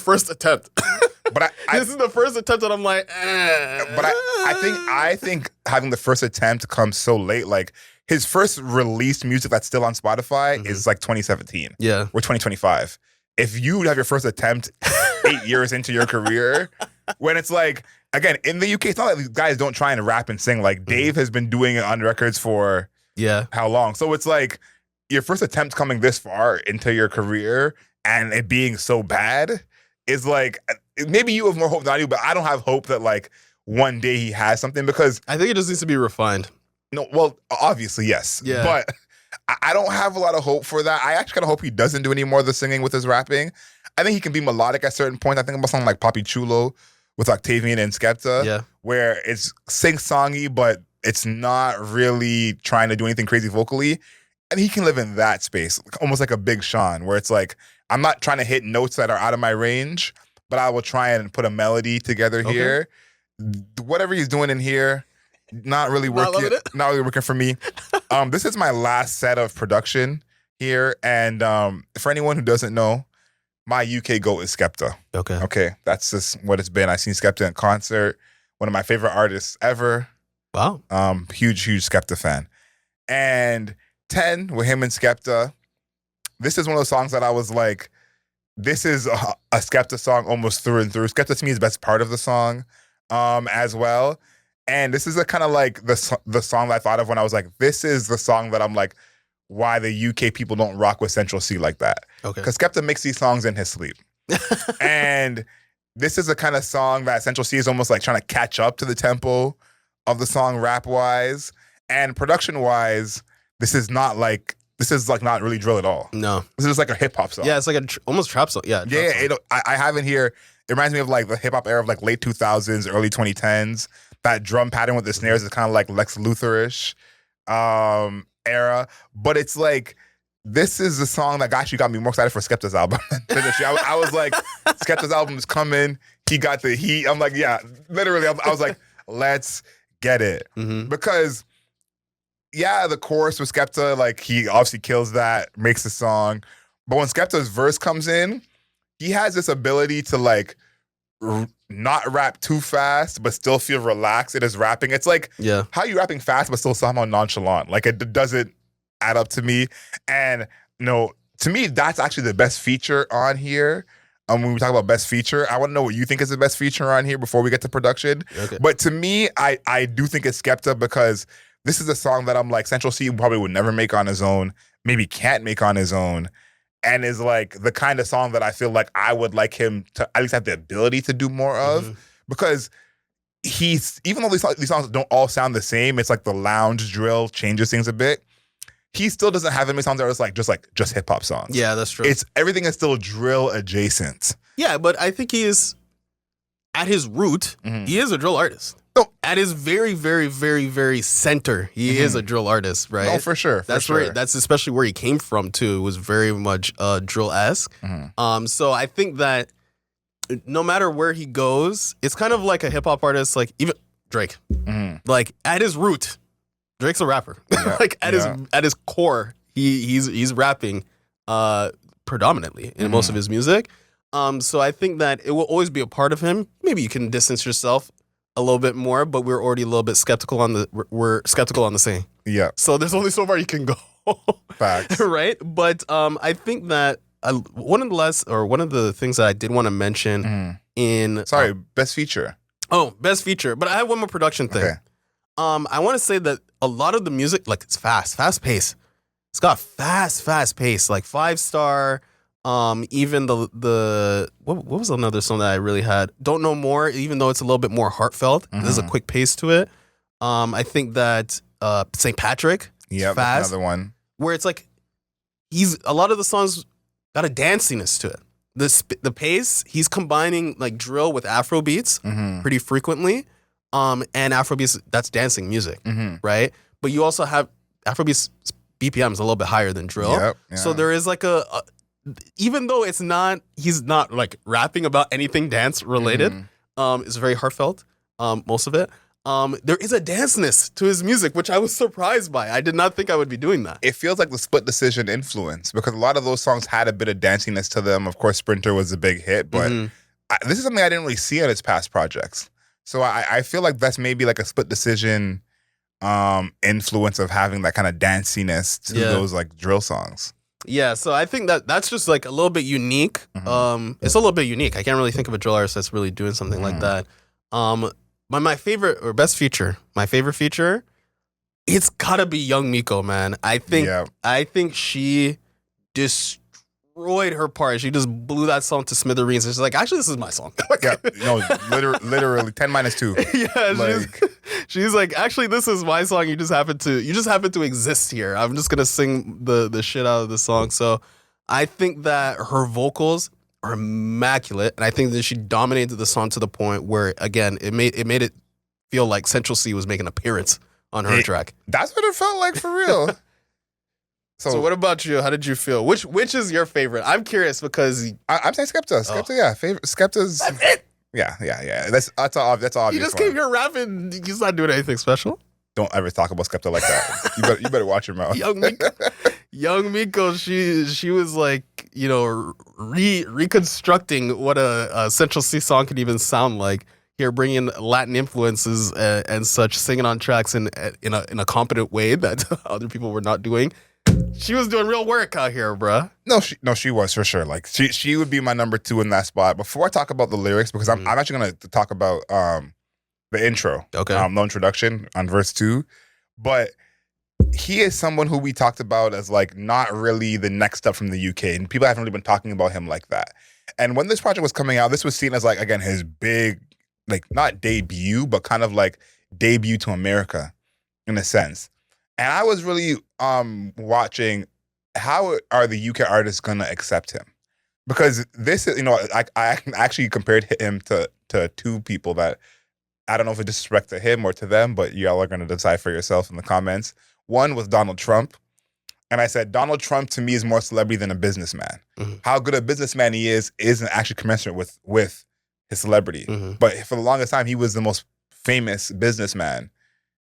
first attempt that I'm like, But I think having the first attempt comes so late. Like, his first released music that's still on Spotify is like 2017. Yeah. We're 2025. If you have your first attempt 8 years into your career, when it's like, again, in the UK, it's not like these guys don't try and rap and sing. Like, Dave has been doing it on records for how long? So it's like, your first attempt coming this far into your career and it being so bad is like, maybe you have more hope than I do, but I don't have hope that like one day he has something, because I think it just needs to be refined. No, well, obviously, yes. Yeah. But I don't have a lot of hope for that. I actually kind of hope he doesn't do any more of the singing with his rapping. I think he can be melodic at certain points. I think about something like Papi Chulo with Octavian and Skepta, where it's sing-songy, but it's not really trying to do anything crazy vocally. And he can live in that space, almost like a Big Sean, where it's like, I'm not trying to hit notes that are out of my range, but I will try and put a melody together here. Whatever he's doing in here, not really working. Not really working for me. This is my last set of production here, and for anyone who doesn't know, my UK GOAT is Skepta. Okay, that's just what it's been. I've seen Skepta in concert, one of my favorite artists ever. Wow. Huge Skepta fan. And 10 with him and Skepta. This is one of those songs that I was like, this is a Skepta song almost through and through. Skepta to me is the best part of the song as well. And this is a kind of like the song that I thought of when I was like, this is the song that I'm like, why the UK people don't rock with Central Cee like that. Because Skepta makes these songs in his sleep. And this is the kind of song that Central Cee is almost like trying to catch up to the tempo of the song rap-wise. And production-wise, this is like not really drill at all. No. This is like a hip-hop song. Yeah, it's like almost trap song. Yeah, song. I have in here, it reminds me of like the hip-hop era of like late 2000s, early 2010s. That drum pattern with the snares is kind of like Lex Luthor-ish era. But it's like, this is the song that actually got me more excited for Skepta's album. I was like, Skepta's album is coming. He got the heat. I'm like, yeah, literally. I was like, let's get it. Because, yeah, the chorus with Skepta, like, he obviously kills that, makes the song. But when Skepta's verse comes in, he has this ability to, like, not rap too fast, but still feel relaxed in his rapping. It's like, how you rapping fast, but still somehow nonchalant. Like, it doesn't add up to me. And to me, that's actually the best feature on here. When we talk about best feature, I want to know what you think is the best feature on here before we get to production. Okay. But to me, I do think it's Skepta, because this is a song that I'm like, Central Cee probably would never make on his own, maybe can't make on his own, and is like the kind of song that I feel like I would like him to at least have the ability to do more of, because even though these songs don't all sound the same, it's like the lounge drill changes things a bit. He still doesn't have any songs that are just hip hop songs. Yeah, that's true. Everything is still drill adjacent. Yeah, but I think he is, at his root, he is a drill artist. No. At his very, very, very, very center, he is a drill artist, right? No, for sure. That's especially where he came from too. It was very much drill-esque. So I think that no matter where he goes, it's kind of like a hip hop artist, like even Drake. Like at his root, Drake's a rapper. Yeah. Like at his core, he's rapping predominantly in most of his music. So I think that it will always be a part of him. Maybe you can distance yourself a little bit more, but we're already a little bit skeptical on the saying. Yeah. So there's only so far you can go. Facts. Right? But I think that one of the things that I did want to mention best feature. Oh, best feature. But I have one more production thing. Okay. I want to say that a lot of the music, like, it's fast pace. It's got fast pace, like 5-star. Even the what was another song that I really had? Don't Know More, even though it's a little bit more heartfelt. There's a quick pace to it. I think that St. Patrick, fast, another one where it's like a lot of the songs got a danciness to it. The pace, he's combining like drill with Afro beats pretty frequently. And Afro beats, that's dancing music, right? But you also have Afro beats BPM is a little bit higher than drill. Yep, yeah. So there is like even though he's not like rapping about anything dance related, it's very heartfelt, most of it. There is a danceness to his music, which I was surprised by. I did not think I would be doing that. It feels like the Split Decision influence, because a lot of those songs had a bit of danciness to them. Of course, Sprinter was a big hit, but this is something I didn't really see on his past projects. So I feel like that's maybe like a Split Decision influence of having that kind of danciness to those like drill songs. Yeah, so I think that's just like a little bit unique. It's a little bit unique. I can't really think of a drill artist that's really doing something like that. My favorite or best feature, my favorite feature, it's gotta be Young Miko, man. I think she destroyed her part. She just blew that song to smithereens. She's like, actually, this is my song. Literally 10 minus 2. Yeah, she's like, actually, this is my song. You just happen to exist here. I'm just gonna sing the shit out of the song. So I think that her vocals are immaculate, and I think that she dominated the song to the point where, again, it made it feel like Central Cee was making an appearance on her track. That's what it felt like for real. So what about you? How did you feel? Which is your favorite? I'm curious because I'm saying Skepta. Skepta, favorite. Skepta's. That's it. Yeah. That's all. That's all. You just came here rapping. He's not doing anything special. Don't ever talk about Skepta like that. You better watch your mouth. Young Miko, she was like, reconstructing what a Central Cee song could even sound like. Here, bringing Latin influences and such, singing on tracks in a competent way that other people were not doing. She was doing real work out here, bruh. No, she was for sure. Like she would be my number 2 in that spot. Before I talk about the lyrics, because I'm actually gonna talk about the intro. Okay. No introduction on verse 2, but he is someone who we talked about as like not really the next step from the UK, and people haven't really been talking about him like that. And when this project was coming out, this was seen as like, again, his big, like, not debut, but kind of like debut to America in a sense. And I was really watching how are the UK artists gonna accept him, because this is, I actually compared him to 2 people that I don't know if it's disrespect to him or to them, but y'all are gonna decide for yourself in the comments. One was Donald Trump, and I said Donald Trump to me is more celebrity than a businessman. How good a businessman he isn't actually commensurate with his celebrity. But for the longest time, he was the most famous businessman,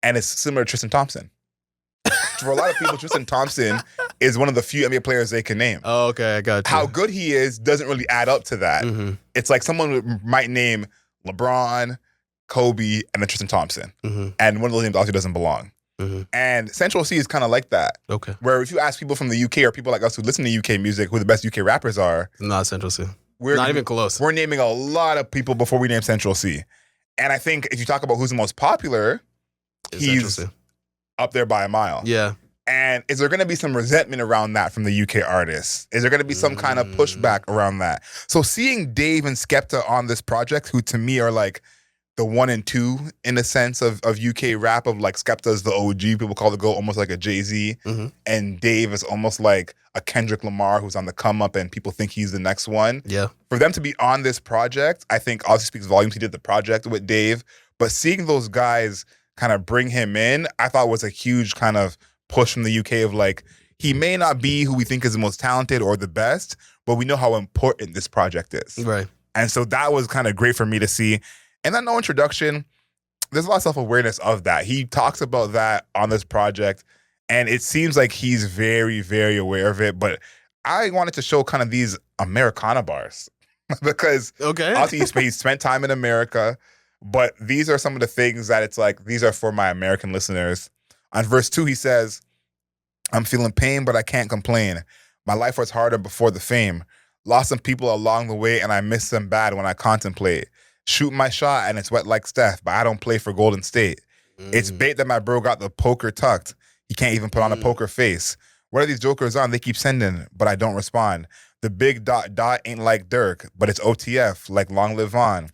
and it's similar to Tristan Thompson. For a lot of people, Tristan Thompson is one of the few NBA players they can name. Oh, okay, I got you. How good he is doesn't really add up to that. It's like someone might name LeBron, Kobe, and then Tristan Thompson. And one of those names obviously doesn't belong. And Central Cee is kind of like that. Okay. Where if you ask people from the UK or people like us who listen to UK music who the best UK rappers are, Not Central Cee. We're not even close. We're naming a lot of people before we name Central Cee. And I think if you talk about who's the most popular, he's up there by a mile. Yeah. And is there going to be some resentment around that from the UK artists? Is there going to be some kind of pushback around that? So seeing Dave and Skepta on this project, who to me are like the 1 and 2 in a sense of UK rap, of like Skepta's the OG, people call the GOAT, almost like a Jay-Z. And Dave is almost like a Kendrick Lamar who's on the come up and people think he's the next one. Yeah. For them to be on this project, I think obviously speaks volumes. He did the project with Dave, but seeing those guys kind of bring him in, I thought was a huge kind of push from the UK of like, he may not be who we think is the most talented or the best, but we know how important this project is. Right. And so that was kind of great for me to see. And then no introduction, there's a lot of self-awareness of that. He talks about that on this project, and it seems like he's very, very aware of it. But I wanted to show kind of these Americana bars because obviously he spent time in America, but these are some of the things that it's like, these are for my American listeners. On verse 2, he says, I'm feeling pain, but I can't complain. My life was harder before the fame. Lost some people along the way, and I miss them bad when I contemplate. Shoot my shot, and it's wet like Steph, but I don't play for Golden State. It's bait that my bro got the poker tucked. He can't even put on a poker face. What are these jokers on? They keep sending, but I don't respond. The big dot ain't like Dirk, but it's OTF, like Long Live On.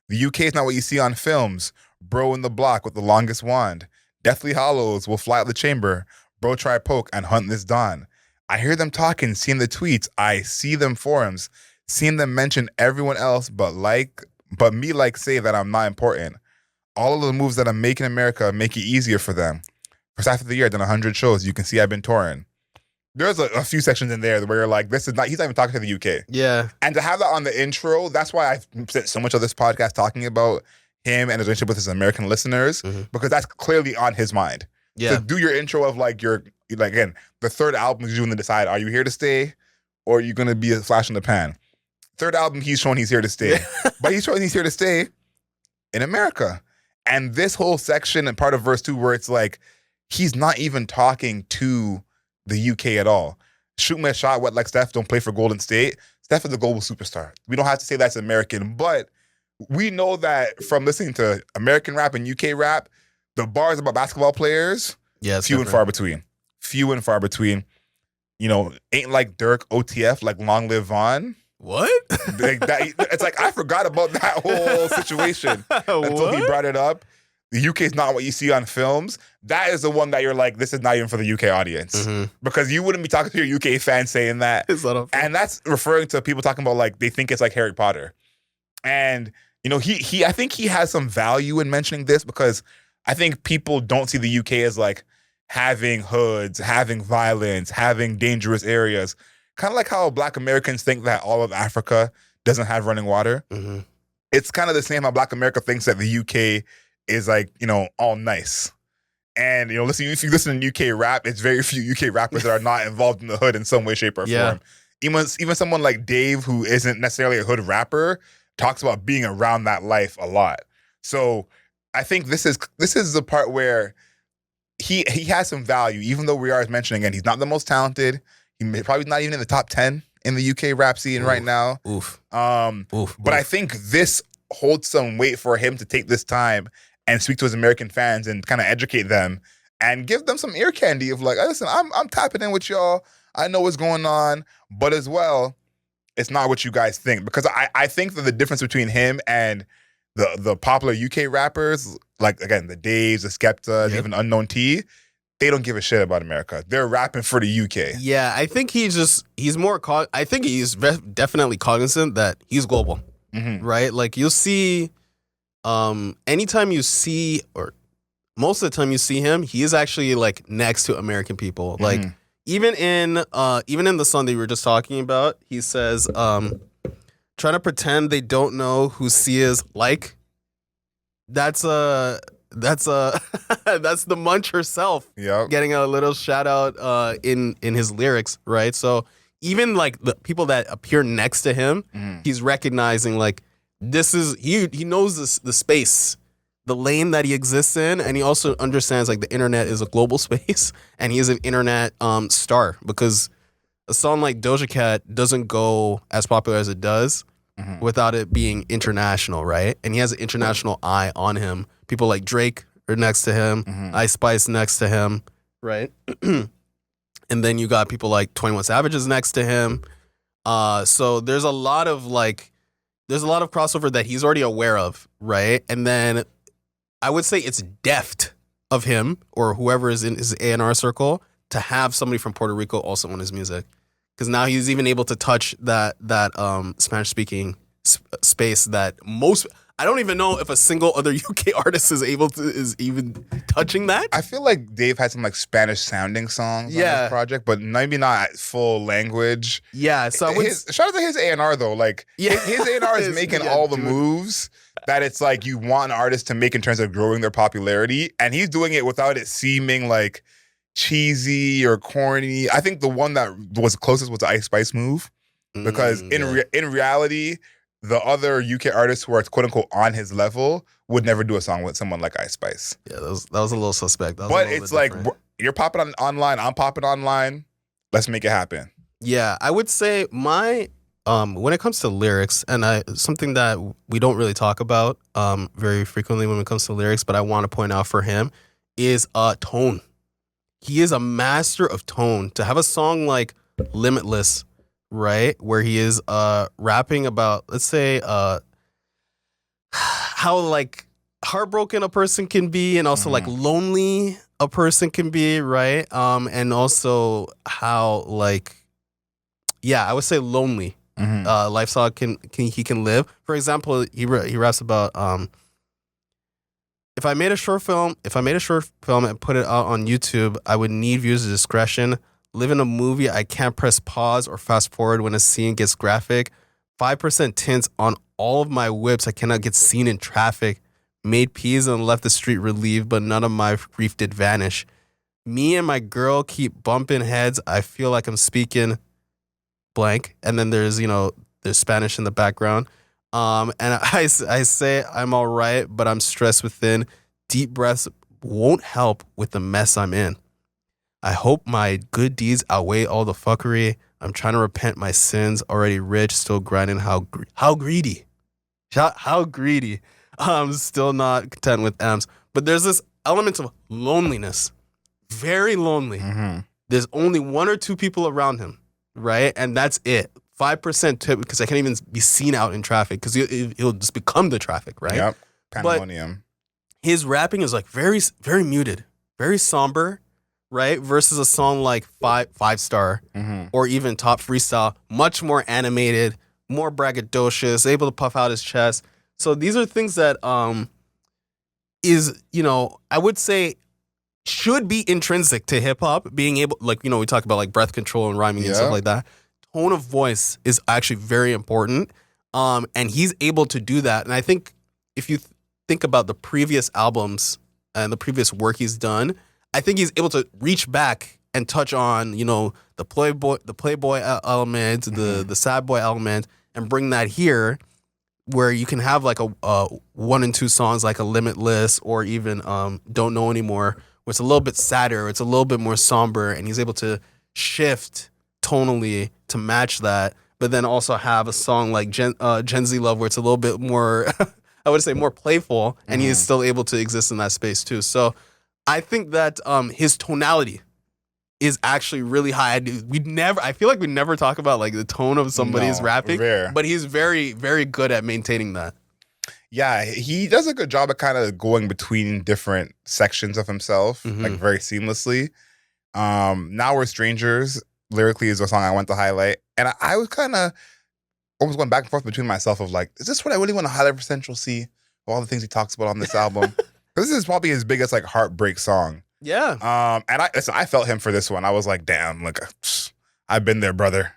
The UK is not what you see on films. Bro in the block with the longest wand. Deathly Hollows will fly out the chamber. Bro try poke and hunt this dawn. I hear them talking, seeing the tweets. I see them forums, seeing them mention everyone else, but me say that I'm not important. All of the moves that I'm making in America make it easier for them. First half of the year, I've done 100 shows. You can see I've been touring. There's a few sections in there where you're like, this is not, he's not even talking to the UK. Yeah. And to have that on the intro, that's why I've spent so much of this podcast talking about him and his relationship with his American listeners, because that's clearly on his mind. Yeah. So do your intro of like again, the third album is you and decide, are you here to stay or are you going to be a flash in the pan? Third album, he's showing he's here to stay. But he's showing he's here to stay in America. And this whole section and part of verse 2 where it's like, he's not even talking to the UK at all. Shoot my shot, wet like Steph, don't play for Golden State. Steph is a global superstar. We don't have to say that's American, but we know that from listening to American rap and UK rap, the bars about basketball players, few and far between. Few and far between. You know, ain't like Dirk, OTF, like Long Live On. What? It's like, I forgot about that whole situation until he brought it up. The UK is not what you see on films. That is the one that you're like, this is not even for the UK audience. Because you wouldn't be talking to your UK fans saying that. And that's referring to people talking about like, they think it's like Harry Potter. And, you know, I think he has some value in mentioning this because I think people don't see the UK as like having hoods, having violence, having dangerous areas. Kind of like how Black Americans think that all of Africa doesn't have running water. It's kind of the same how Black America thinks that the UK is like, you know, all nice. And, you know, if you listen to UK rap, it's very few UK rappers that are not involved in the hood in some way, shape, or form. Even someone like Dave, who isn't necessarily a hood rapper, talks about being around that life a lot. So I think this is the part where he has some value, even though we are mentioning again, he's not the most talented. He's probably not even in the top 10 in the UK rap scene right now. But I think this holds some weight for him to take this time and speak to his American fans and kind of educate them and give them some ear candy of like, listen, I'm tapping in with y'all. I know what's going on, but as well, it's not what you guys think. Because I think that the difference between him and the popular UK rappers, like again, the Daves, the Skepta, even Unknown T, they don't give a shit about America. They're rapping for the UK. Yeah, I think he's definitely cognizant that he's global, right? Like you'll see, anytime you see, or most of the time you see him, he is actually like next to American people. Like even in the song that we were just talking about, he says, trying to pretend they don't know who C is like. That's the Munch herself getting a little shout out in his lyrics, right? So even like the people that appear next to him, he's recognizing like this is he knows the space the lane that he exists in, and he also understands like the internet is a global space, and he is an internet star, because a song like Doja Cat doesn't go as popular as it does without it being international, right? And he has an international eye on him. People like Drake are next to him, Ice Spice next to him, right? And then you got people like 21 Savage is next to him. So there's a lot of crossover that he's already aware of, right? And then I would say it's deft of him or whoever is in his A&R circle to have somebody from Puerto Rico also on his music, because now he's even able to touch that Spanish speaking space that most. I don't even know if a single other UK artist is even touching that. I feel like Dave had some like Spanish sounding songs on this project, but maybe not full language. Yeah, so shout out to his A&R though. Like his A&R is making all the moves that it's like you want an artist to make in terms of growing their popularity, and he's doing it without it seeming like cheesy or corny. I think the one that was closest was the Ice Spice move, because in reality, the other UK artists who are quote unquote on his level would never do a song with someone like Ice Spice. Yeah, that was a little suspect. But it's like you're popping online, I'm popping online. Let's make it happen. Yeah, I would say my when it comes to lyrics, and something that we don't really talk about very frequently when it comes to lyrics, but I want to point out for him is tone. He is a master of tone. To have a song like Limitless, right, where he is rapping about, let's say, how like heartbroken a person can be, and also like lonely a person can be, right? And also how like, I would say lonely lifestyle he can live. For example, he raps about if I made a short film and put it out on YouTube, I would need viewers' discretion. Live in a movie, I can't press pause or fast forward when a scene gets graphic. 5% tints on all of my whips, I cannot get seen in traffic. Made peas and left the street relieved, but none of my grief did vanish. Me and my girl keep bumping heads. I feel like I'm speaking blank. And then there's Spanish in the background. And I say I'm all right, but I'm stressed within. Deep breaths won't help with the mess I'm in. I hope my good deeds outweigh all the fuckery. I'm trying to repent my sins. Already rich, still grinding. How greedy. How greedy. I'm still not content with M's. But there's this element of loneliness. Very lonely. There's only one or two people around him, right? And that's it. 5% tip, because I can't even be seen out in traffic, because he'll just become the traffic, right? Yep. Pandemonium. But his rapping is like very, very muted, very somber, right? Versus a song like Five Star or even Top Freestyle, much more animated, more braggadocious, able to puff out his chest. So these are things that I would say should be intrinsic to hip hop, being able, like, we talk about like breath control and rhyming and stuff like that. Tone of voice is actually very important. And he's able to do that. And I think if you think about the previous albums and the previous work he's done, I think he's able to reach back and touch on, the playboy element, the sad boy element, and bring that here, where you can have like a 1 and 2 songs like a Limitless or even Don't Know Anymore, where it's a little bit sadder, it's a little bit more somber, and he's able to shift tonally to match that, but then also have a song like Gen Z Love, where it's a little bit more, I would say more playful, and he's still able to exist in that space too. So I think that his tonality is actually really high. I feel like we never talk about like the tone of somebody's rapping, but he's very, very good at maintaining that. Yeah, he does a good job of kind of going between different sections of himself, like very seamlessly. Now We're Strangers lyrically is a song I want to highlight, and I was kind of almost going back and forth between myself of like, is this what I really want to highlight for Central Cee? All the things he talks about on this album. This is probably his biggest like heartbreak song. Yeah. And I felt him for this one. I was like, damn, like I've been there, brother.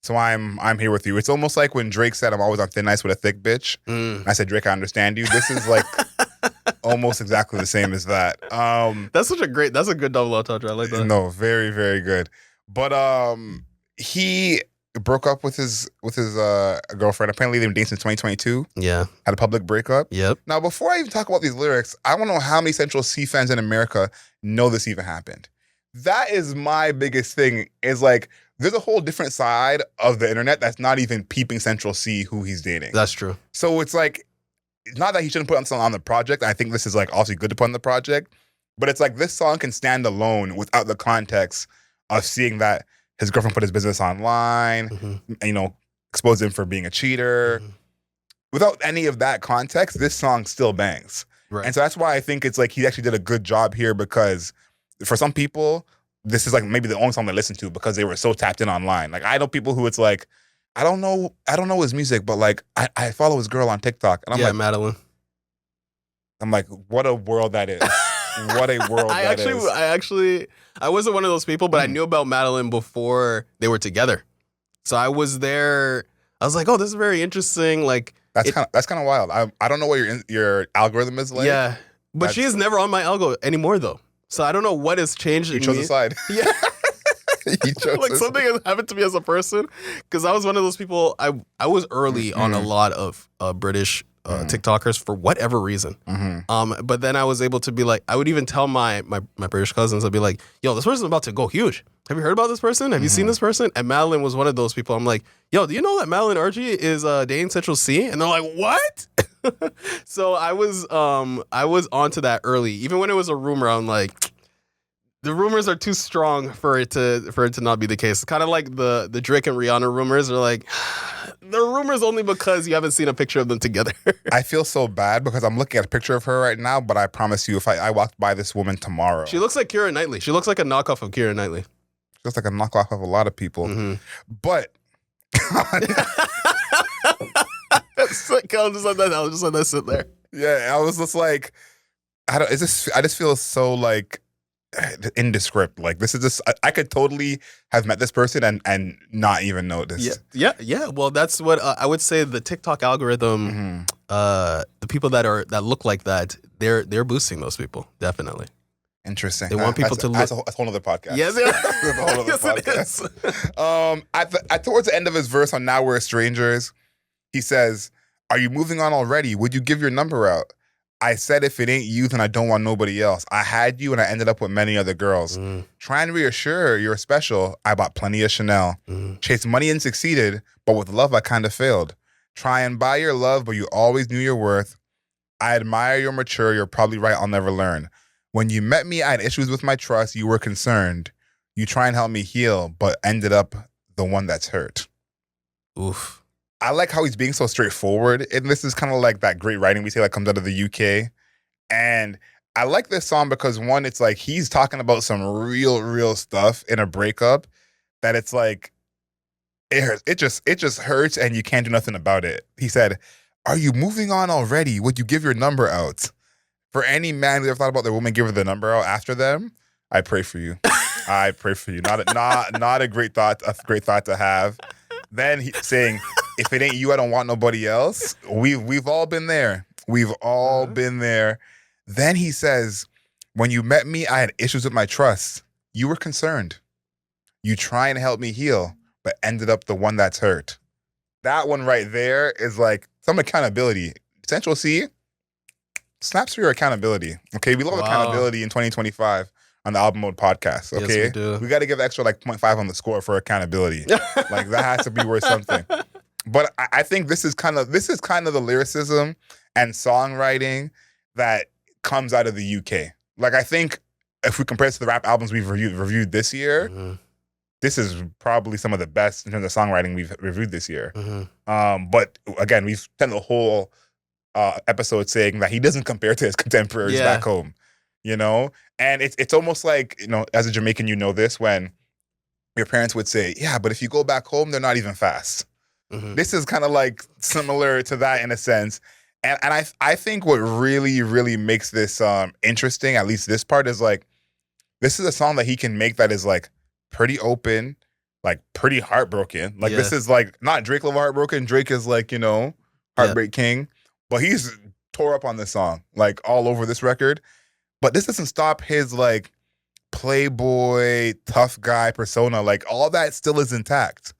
So I'm here with you. It's almost like when Drake said, I'm always on thin ice with a thick bitch. And I said, Drake, I understand you. This is like almost exactly the same as that. That's a good double entendre. I like that. No, very, very good. But he broke up with his girlfriend. Apparently, they've been dating since 2022. Yeah. Had a public breakup. Yep. Now, before I even talk about these lyrics, I want to know how many Central Cee fans in America know this even happened. That is my biggest thing. Is like there's a whole different side of the internet that's not even peeping Central Cee who he's dating. That's true. So it's like, not that he shouldn't put on something on the project. I think this is like obviously good to put on the project, but it's like this song can stand alone without the context of seeing that his girlfriend put his business online, and, exposed him for being a cheater. Without any of that context, this song still bangs. Right. And so that's why I think it's like he actually did a good job here, because for some people, this is like maybe the only song they listen to because they were so tapped in online. Like I know people who it's like, I don't know his music, but like I follow his girl on TikTok. And I'm like, Madeline. I'm like, what a world that is. What a world that is. I wasn't one of those people, but I knew about Madeline before they were together. So I was there. I was like, oh, this is very interesting. Like that's kind of wild. I don't know what your algorithm is like. Yeah, but she is never on my algo anymore though. So I don't know what has changed. You chose a side. Yeah. You chose like something has happened to me as a person, because I was one of those people. I was early on a lot of British TikTokers for whatever reason. But then I was able to be like, I would even tell my British cousins, I'd be like, yo, this person's about to go huge. Have you heard about this person? Have you seen this person? And Madeline was one of those people. I'm like, yo, do you know that Madeline Archie is dating Central Cee? And they're like, what? So I was onto that early. Even when it was a rumor, I'm like, the rumors are too strong for it to not be the case. It's kind of like the Drake and Rihanna rumors are like, they're rumors only because you haven't seen a picture of them together. I feel so bad because I'm looking at a picture of her right now, but I promise you, if I walked by this woman tomorrow. She looks like Keira Knightley. She looks like a knockoff of Keira Knightley. She looks like a knockoff of a lot of people. But I'll just let that sit there. Yeah, I was just like, I just feel so like indescript. Like this is just I could totally have met this person and not even notice. Yeah. Well, that's what I would say. The TikTok algorithm, the people that look like that, they're boosting those people definitely. Interesting. They want people to look. That's a whole other podcast. Yes, That's a whole other podcast. At towards the end of his verse on "Now We're Strangers," he says, "Are you moving on already? Would you give your number out? I said if it ain't you, then I don't want nobody else. I had you and I ended up with many other girls. Trying to reassure you're special, I bought plenty of Chanel. Chased money and succeeded, but with love I kind of failed. Try and buy your love, but you always knew your worth. I admire you're mature, you're probably right, I'll never learn. When you met me, I had issues with my trust, you were concerned. You try and help me heal, but ended up the one that's hurt." Oof. I like how he's being so straightforward. And this is kind of like that great writing we say that comes out of the UK. And I like this song because one, it's like he's talking about some real stuff in a breakup that it's like, it hurts. It just hurts and you can't do nothing about it. He said, "Are you moving on already? Would you give your number out?" For any man who ever thought about their woman giving the number out after them, I pray for you. I pray for you. Not a great thought to have. Then he saying, "If it ain't you, I don't want nobody else." We've all been there. We've all been there. Then he says, "When you met me, I had issues with my trust. You were concerned. You try and help me heal, but ended up the one that's hurt." That one right there is like some accountability. Central Cee, snaps for your accountability. Okay, we love accountability in 2025 on the Album Mode podcast. Okay, yes, we got to give extra like 0.5 on the score for accountability. Like that has to be worth something. But I think this is kind of the lyricism and songwriting that comes out of the UK. Like I think if we compare it to the rap albums we've reviewed this year, this is probably some of the best in terms of songwriting we've reviewed this year. But again, we've spent the whole episode saying that he doesn't compare to his contemporaries back home. You know, and it's almost like, you know, as a Jamaican, you know this, when your parents would say, "Yeah, but if you go back home, they're not even fast." This is kind of like similar to that in a sense. And I think what really makes this interesting, at least this part, is like this is a song that he can make that is like pretty open, like pretty heartbroken. Like this is like not Drake level heartbroken. Drake is like, you know, Heartbreak King, but he's tore up on this song, like all over this record. But this doesn't stop his like playboy, tough guy persona. Like all that still is intact.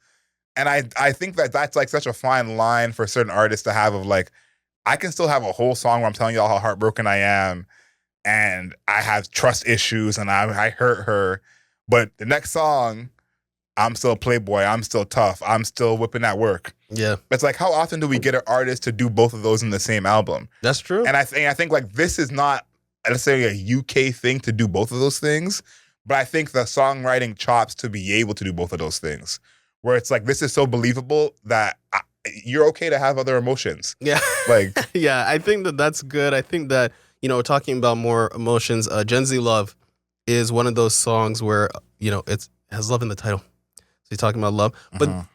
And I think that's like such a fine line for certain artists to have of like, I can still have a whole song where I'm telling y'all how heartbroken I am and I have trust issues and I hurt her. But the next song, I'm still a playboy. I'm still tough. I'm still whipping at work. Yeah. It's like, how often do we get an artist to do both of those in the same album? That's true. And I think like this is not necessarily a UK thing to do both of those things, but I think the songwriting chops to be able to do both of those things. Where it's like, this is so believable that you're okay to have other emotions. Yeah. Like, yeah, I think that's good. I think that, talking about more emotions, Gen Z Love is one of those songs where, it has love in the title. So you're talking about love. But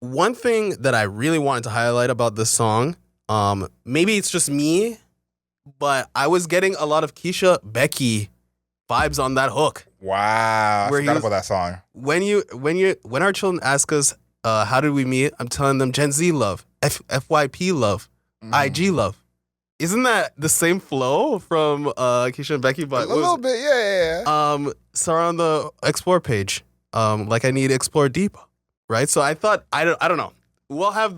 one thing that I really wanted to highlight about this song, maybe it's just me, but I was getting a lot of Keisha Becky vibes on that hook. Wow, I forgot about that song. When our children ask us, how did we meet? I'm telling them Gen Z love, FYP love, IG love. Isn't that the same flow from Keisha and Becky? But a little bit, yeah. So on the Explore page, like I need Explore Deep, right? So I thought, I don't know. We'll have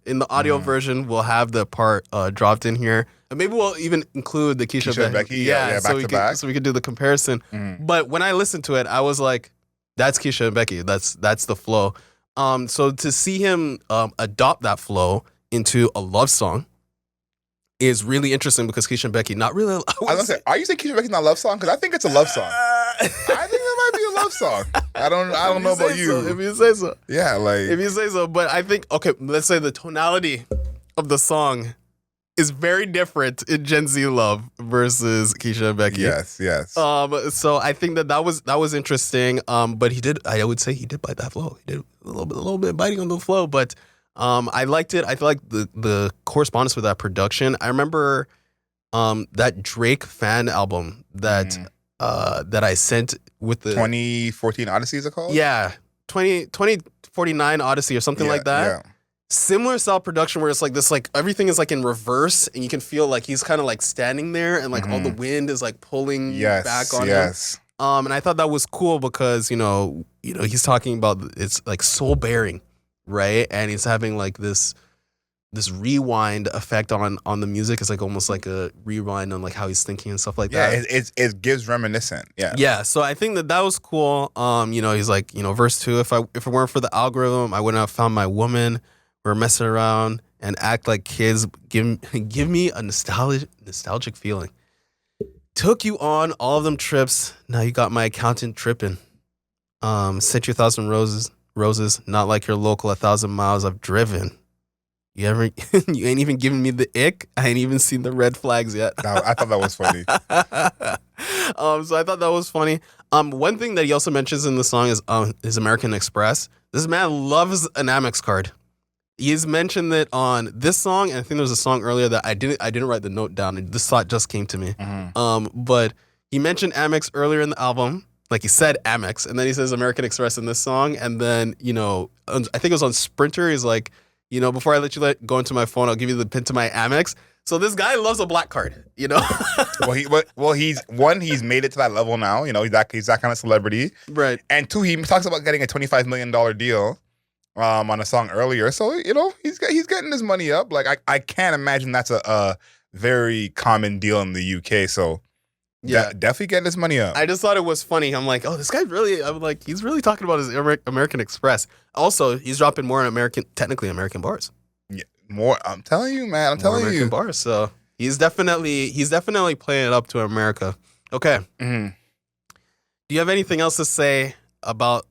in the audio version, we'll have the part dropped in here. And maybe we'll even include the Keisha and Becky. Yeah, back to back. So we could do the comparison. But when I listened to it, I was like, that's Keisha and Becky. That's the flow. So to see him adopt that flow into a love song is really interesting because Keisha and Becky, not really. I was gonna say, are you saying Keisha and Becky's not a love song? Because I think it's a love song. I think that might be a love song. I don't know about you. If you say so. Yeah, like if you say so. But I think, okay, let's say the tonality of the song is very different in Gen Z Love versus Keisha and Becky. Yes. So I think that was interesting. But I would say he did bite that flow. He did a little bit biting on the flow, but I liked it. I feel like the correspondence with that production. I remember that Drake fan album that I sent with the 2014 Odyssey, is it called? Yeah. 2049 Odyssey or something like that. Yeah. Similar style production where it's like this, like everything is like in reverse and you can feel like he's kind of like standing there and like all the wind is like pulling back on him. And I thought that was cool because, he's talking about it's like soul bearing, right? And he's having like this rewind effect on the music. It's like almost like a rewind on like how he's thinking and stuff like that. Yeah, it gives reminiscent. Yeah. Yeah. So I think that was cool. He's like, verse 2, if it weren't for the algorithm, I wouldn't have found my woman. We're messing around and act like kids. Give me a nostalgic feeling. Took you on all of them trips. Now you got my accountant tripping. Sent you 1,000 roses. Not like your local 1,000 miles I've driven. You ain't even giving me the ick. I ain't even seen the red flags yet. No, I thought that was funny. So I thought that was funny. One thing that he also mentions in the song is American Express. This man loves an Amex card. He's mentioned it on this song, and I think there was a song earlier that I didn't write the note down. This thought just came to me. But he mentioned Amex earlier in the album. Like he said Amex, and then he says American Express in this song. And then, I think it was on Sprinter. He's like, before I let you go into my phone, I'll give you the pin to my Amex. So this guy loves a black card, he's made it to that level now. He's that kind of celebrity. Right. And 2, he talks about getting a $25 million deal on a song earlier. So, he's getting his money up. Like, I can't imagine that's a very common deal in the UK. So, yeah, definitely getting his money up. I just thought it was funny. I'm like, oh, this guy he's really talking about his American Express. Also, he's dropping more technically American bars. Yeah, more. I'm telling you, man. I'm telling you. American bars. So he's definitely playing it up to America. Okay. Do you have anything else to say about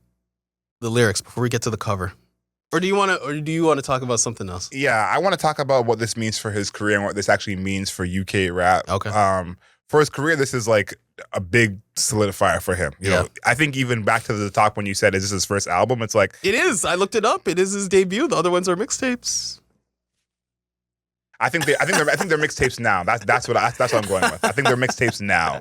the lyrics before we get to the cover? Or do you want to talk about something else? Yeah, I want to talk about what this means for his career and what this actually means for UK rap. Okay. For his career, this is like a big solidifier for him. You know, I think even back to the top when you said, "Is this his first album?" It's like it is. I looked it up. It is his debut. The other ones are mixtapes. I think they're mixtapes now. That's what I'm going with. I think they're mixtapes now.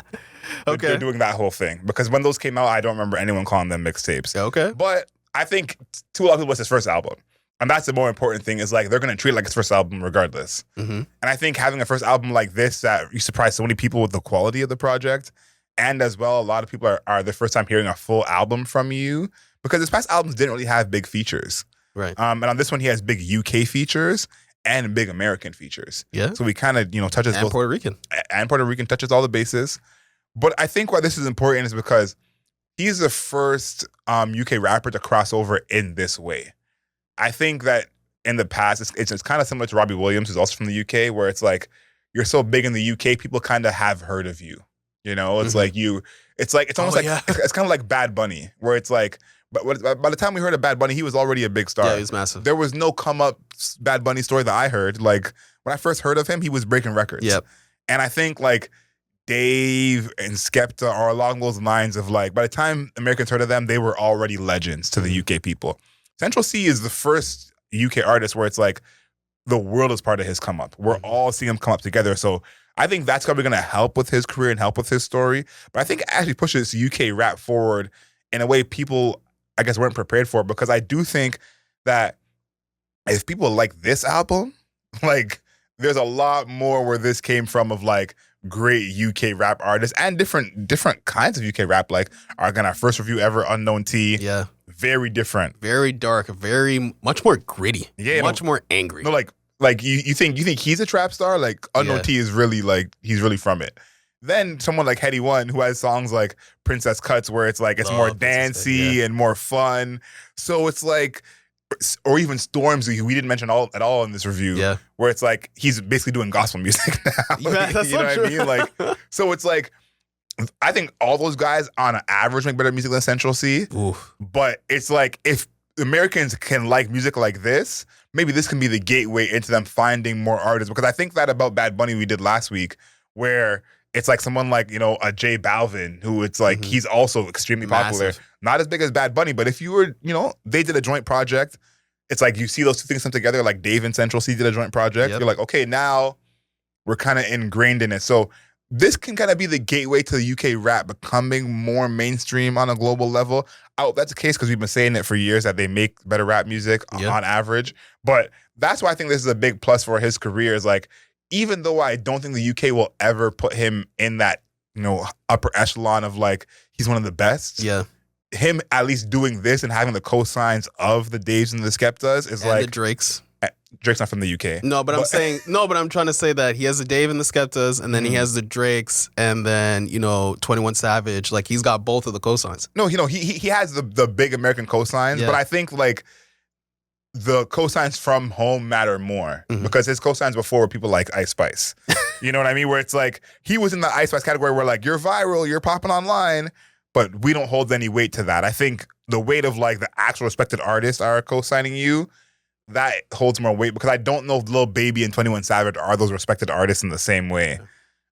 Okay. They're doing that whole thing because when those came out, I don't remember anyone calling them mixtapes. Okay. But I think to a lot of people, it's his first album. And that's the more important thing is like they're going to treat it like his first album regardless. And I think having a first album like this that you surprise so many people with the quality of the project and as well, a lot of people are the first time hearing a full album from you because his past albums didn't really have big features. Right. And on this one, he has big UK features and big American features. Yeah. So we kind of, touches And both. Puerto Rican. And Puerto Rican, touches all the bases. But I think why this is important is because he's the first UK rapper to cross over in this way. I think that in the past, it's kind of similar to Robbie Williams, who's also from the UK, where it's like, you're so big in the UK, people kind of have heard of you. It's like it's almost it's kind of like Bad Bunny, where it's like, but by the time we heard of Bad Bunny, he was already a big star. Yeah, he was massive. There was no come up Bad Bunny story that I heard. Like when I first heard of him, he was breaking records. Yep. And I think like Dave and Skepta are along those lines of like, by the time Americans heard of them, they were already legends to the UK people. Central Cee is the first UK artist where it's like the world is part of his come up. We're all seeing him come up together. So I think that's probably going to help with his career and help with his story. But I think it actually pushes UK rap forward in a way people, I guess, weren't prepared for, because I do think that if people like this album, like there's a lot more where this came from of like great UK rap artists and different kinds of UK rap. Like our first review ever, Unknown T. Yeah. Very different. Very dark, very much more gritty. Yeah. Much more angry. No, like you think he's a trap star? Like Unknown T is really like, he's really from it. Then someone like Heady One, who has songs like Princess Cuts, where it's like, it's more dancey and more fun. So it's like, or even Stormzy, who we didn't mention at all in this review, where it's like, he's basically doing gospel music now. Yeah, that's you know what I mean? Like, so it's like, I think all those guys on an average make better music than Central Cee. Oof. But it's like, if Americans can like music like this, maybe this can be the gateway into them finding more artists. Because I think that about Bad Bunny we did last week, where it's like someone like, a J Balvin, who it's like, he's also extremely popular. Massive. Not as big as Bad Bunny, but if you were, they did a joint project, it's like you see those two things come together, like Dave and Central Cee did a joint project. Yep. You're like, okay, now we're kind of ingrained in it. So this can kind of be the gateway to the UK rap becoming more mainstream on a global level. That's the case because we've been saying it for years that they make better rap music on average. But that's why I think this is a big plus for his career, is like, even though I don't think the UK will ever put him in that, upper echelon of like, he's one of the best. Yeah. Him at least doing this and having the cosigns of the Daves and the Skeptas is and like the Drakes. Drake's not from the UK. No, but I'm trying to say that he has the Dave and the Skeptas, and then he has the Drakes, and then 21 Savage. Like, he's got both of the cosigns. No, he has the big American cosigns, but I think like the cosigns from home matter more because his cosigns before were people like Ice Spice. You know what I mean? Where it's like, he was in the Ice Spice category where like, you're viral, you're popping online, but we don't hold any weight to that. I think the weight of like the actual respected artists are co-signing you, that holds more weight, because I don't know if Lil Baby and 21 Savage are those respected artists in the same way.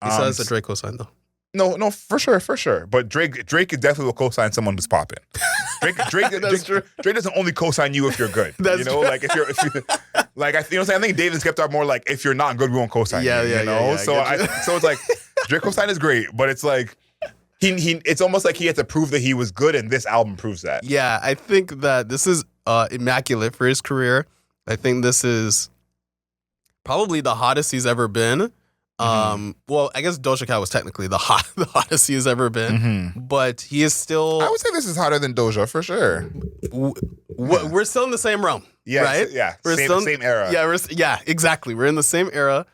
He says a Drake cosign though. No, for sure. But Drake is definitely will co-sign someone who's popping. Drake doesn't only co-sign you if you're good. That's true. Like if you're like, I think Dave and Skepta are more like, if you're not good, we won't co-sign you. Yeah. So it's like Drake co-sign is great, but it's like it's almost like he had to prove that he was good, and this album proves that. Yeah, I think that this is immaculate for his career. I think this is probably the hottest he's ever been. Well, I guess Doja Cat was technically the hottest he has ever been, but he is still. I would say this is hotter than Doja for sure. We're still in the same realm, right? Yeah, we're same era. Yeah, exactly. We're in the same era.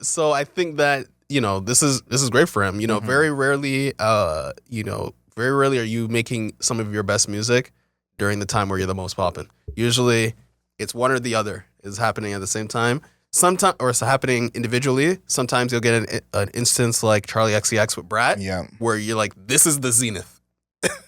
So I think that this is great for him. Very rarely, very rarely are you making some of your best music during the time where you're the most poppin'. Usually, it's one or the other is happening at the same time. Sometimes, or it's happening individually. Sometimes you'll get an instance like Charlie XCX with Brat, where you're like, this is the zenith,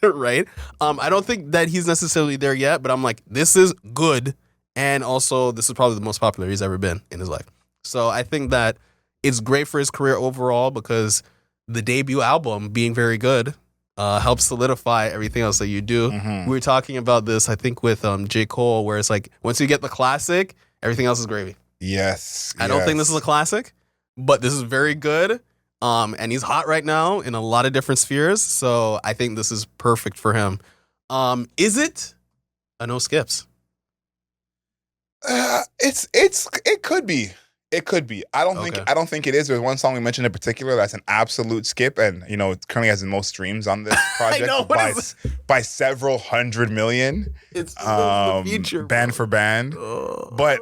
right? I don't think that he's necessarily there yet, but I'm like, this is good, and also this is probably the most popular he's ever been in his life. So I think that it's great for his career overall, because the debut album being very good helps solidify everything else that you do. We were talking about this, I think, with J. Cole, where it's like, once you get the classic, everything else is gravy. Yes. I don't think this is a classic, but this is very good. And he's hot right now in a lot of different spheres. So I think this is perfect for him. Is it a no skips? It could be. It could be. I don't think it is. There's one song we mentioned in particular that's an absolute skip, and it currently has the most streams on this project by several 100 million. It's the future, band for band, but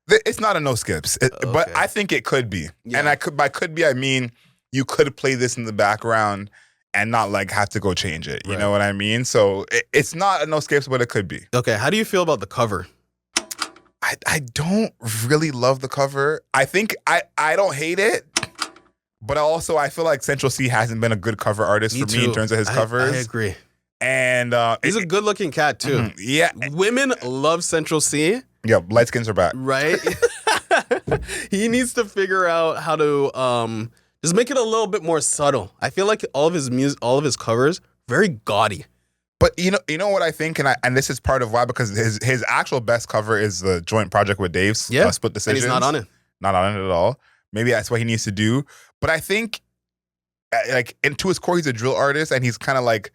it's not a no skips. But I think it could be, and by could be I mean you could play this in the background and not like have to go change it. You know what I mean? So it's not a no skips, but it could be. Okay, how do you feel about the cover? I don't really love the cover. I think I don't hate it, but also I feel like Central Cee hasn't been a good cover artist for me in terms of his covers. I agree. And he's a good looking cat too. Yeah. Women love Central Cee. Yeah, light skins are back. Right? He needs to figure out how to just make it a little bit more subtle. I feel like all of his music, all of his covers, very gaudy. But you know what I think, and this is part of why, because his actual best cover is the joint project with Dave's Split Decisions. And he's not on it. Not on it at all. Maybe that's what he needs to do. But I think, like, to his core, he's a drill artist, and he's kind of like,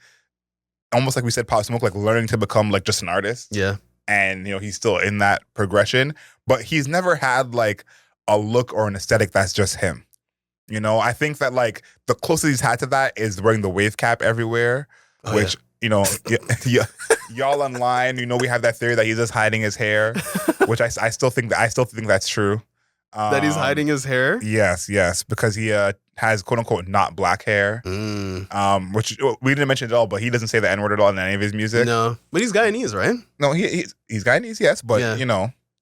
almost like we said, Pop Smoke, like learning to become like just an artist. Yeah. And he's still in that progression, but he's never had like a look or an aesthetic that's just him. I think that like the closest he's had to that is wearing the wave cap everywhere, which. Y'all online, we have that theory that he's just hiding his hair, which I still think that's true. That he's hiding his hair? Yes, because he has quote unquote not black hair. Which we didn't mention at all, but he doesn't say the N-word at all in any of his music. No, but he's Guyanese, right? No, he's Guyanese, yes, but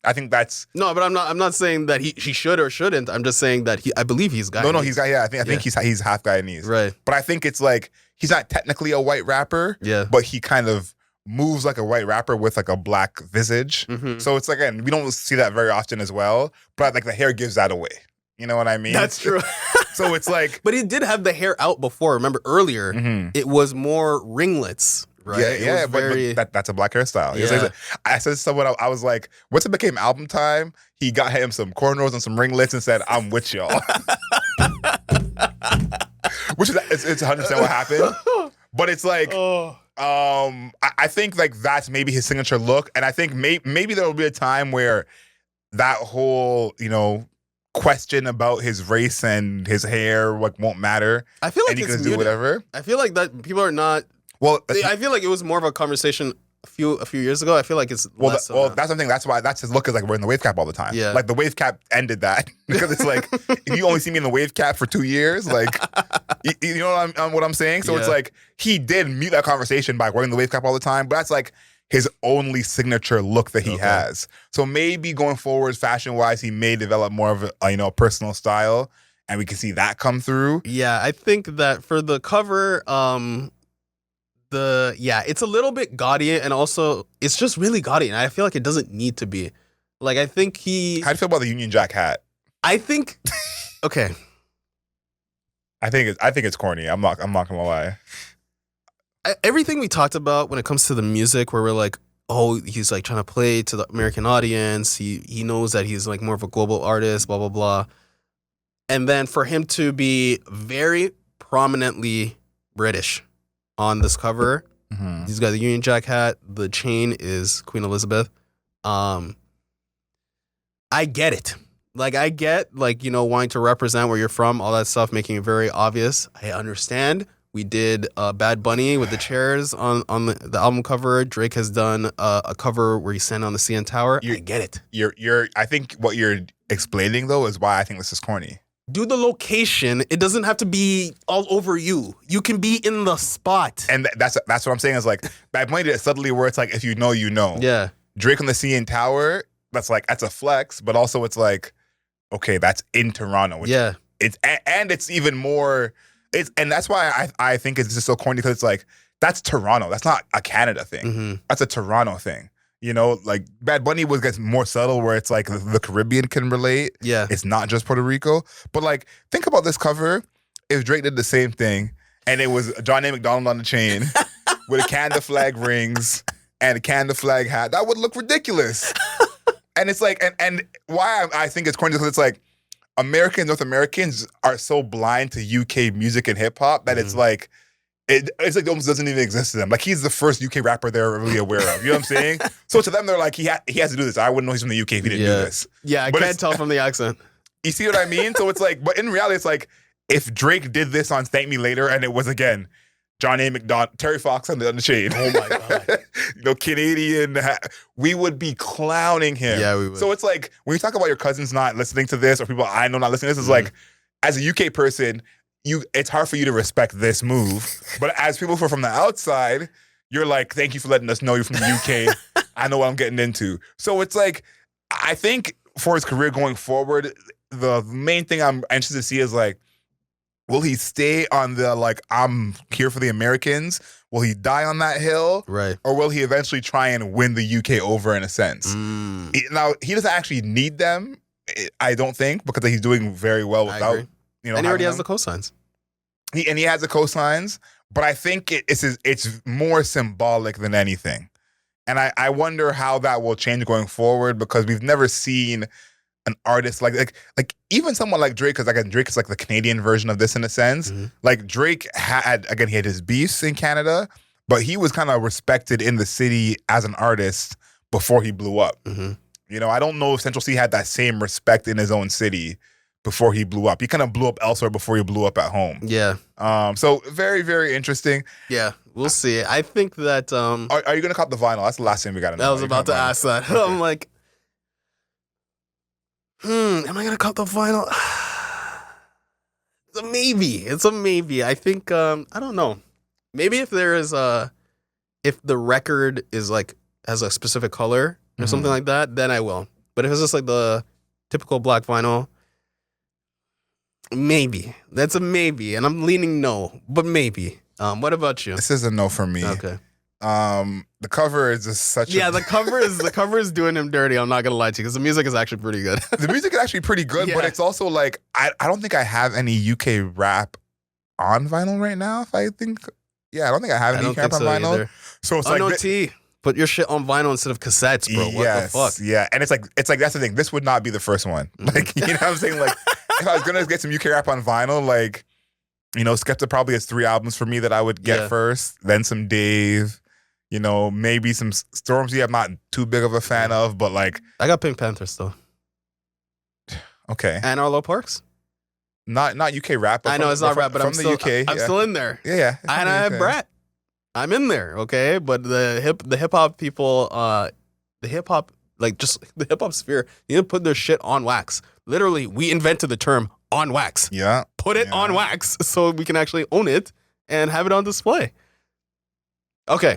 I think that's no, but I'm not saying that he should or shouldn't. I'm just saying that I believe he's Guyanese. No, he's I think he's half Guyanese, right? But I think it's like he's not technically a white rapper, but he kind of moves like a white rapper with like a black visage. Mm-hmm. So it's like, again, we don't see that very often as well, but like the hair gives that away. You know what I mean? That's true. So it's like, but he did have the hair out before. Remember earlier, it was more ringlets. Right? Yeah, but that's a black hairstyle. Yeah. I said to someone, I was like, once it became album time, he got him some cornrows and some ringlets and said, "I'm with y'all." Which is it's 100% what happened. But it's like, I think like that's maybe his signature look, and I think maybe there will be a time where that whole question about his race and his hair won't matter. I feel like he it's can do whatever. I feel like that people are not. Well, I feel like it was more of a conversation a few years ago. I feel like it's less that's something. That's why that's his look is like wearing the wave cap all the time. Yeah, like the wave cap ended that because it's like if you only see me in the wave cap for 2 years, like you know what I'm saying. So it's like he did mute that conversation by wearing the wave cap all the time, but that's like his only signature look that he has. So maybe going forward, fashion wise, he may develop more of a personal style, and we can see that come through. Yeah, I think that for the cover, it's a little bit gaudy, and also it's just really gaudy, and I feel like it doesn't need to be. Like, I think How do you feel about the Union Jack hat? I think okay. I think it's corny. I'm not gonna lie. Everything we talked about when it comes to the music, where we're like, oh, he's like trying to play to the American audience. He knows that he's like more of a global artist, blah blah blah. And then for him to be very prominently British on this cover, he's got the Union Jack hat. The chain is Queen Elizabeth. I get it. Like, I get wanting to represent where you're from, all that stuff, making it very obvious. I understand. We did Bad Bunny with the chairs on the album cover. Drake has done a cover where he's standing on the CN Tower. I get it. I think what you're explaining though is why I think this is corny. Do the location. It doesn't have to be all over you. You can be in the spot. And that's what I'm saying is like Bad Bunny did it subtly where it's like if you know, you know. Yeah. Drake on the CN Tower. That's a flex, but also it's like, okay, that's in Toronto. It's even more. And that's why I think it's just so corny because it's like, that's Toronto. That's not a Canada thing. Mm-hmm. That's a Toronto thing. Like Bad Bunny gets more subtle where it's like the Caribbean can relate. Yeah. It's not just Puerto Rico. But like, think about this cover. If Drake did the same thing and it was John A. McDonald on the chain with a Canada flag rings and a Canada flag hat, that would look ridiculous. And it's like, and why I think it's corny because it's like, North Americans are so blind to UK music and hip hop that it's like it almost doesn't even exist to them. Like he's the first UK rapper they're really aware of. You know what I'm saying? So to them, they're like, he has to do this. I wouldn't know he's from the UK if he didn't do this. Yeah, I can't tell from the accent. You see what I mean? So it's like, but in reality, it's like if Drake did this on Thank Me Later and it was again John A. McDonald, Terry Fox on the Shade. Oh my God. Canadian, we would be clowning him. Yeah, we would. So it's like when you talk about your cousins not listening to this or people I know not listening to this, it's like as a UK person, it's hard for you to respect this move. But as people from the outside, you're like, thank you for letting us know you're from the UK. I know what I'm getting into. So it's like, I think for his career going forward, the main thing I'm interested to see is like, will he stay on the like, I'm here for the Americans? Will he die on that hill? Right. Or will he eventually try and win the UK over in a sense? Now, he doesn't actually need them, I don't think, because he's doing very well without, and he already has the cosigns. He has the cosigns, but I think it's more symbolic than anything. And I wonder how that will change going forward because we've never seen an artist like even someone like Drake, because again, Drake is like the Canadian version of this in a sense. Like Drake he had his beefs in Canada, but he was kind of respected in the city as an artist before he blew up. You know, I don't know if Central Cee had that same respect in his own city before he blew up. He kind of blew up elsewhere before he blew up at home. Yeah. So very, very interesting. Yeah, we'll see. I think that Are you gonna cop the vinyl? That's the last thing we gotta know. I was about to ask that. Okay. I'm like, am I gonna cut the vinyl? It's a maybe. It's a maybe. I think I don't know. Maybe if there is if the record is like has a specific color or something like that, then I will. But if it's just like the typical black vinyl, maybe. That's a maybe, and I'm leaning no, but maybe. What about you? This is a no for me. Okay. The cover is just such the cover is doing him dirty. I'm not gonna lie to you because the music is actually pretty good. The music is actually pretty good, but it's also like I don't think I have any UK rap on vinyl right now. I don't think I have any UK rap on vinyl. Either. So it's like T. Put your shit on vinyl instead of cassettes, bro. What the fuck? Yeah, and it's like that's the thing. This would not be the first one. Like you know what I'm saying? Like if I was gonna get some UK rap on vinyl, like you know, Skepta probably has 3 albums for me that I would get first, then some Dave. You know, maybe some Stormzy I'm not too big of a fan of, but like I got Pink Panther still. Okay. And Arlo Parks? Not UK rap. I know it's not rap, but I'm still UK. I'm still in there. Yeah. And I have Brat. I'm in there, okay? But the hip hop people, the hip hop sphere, you need to put their shit on wax. Literally, we invented the term on wax. Yeah. Put it on wax so we can actually own it and have it on display. Okay.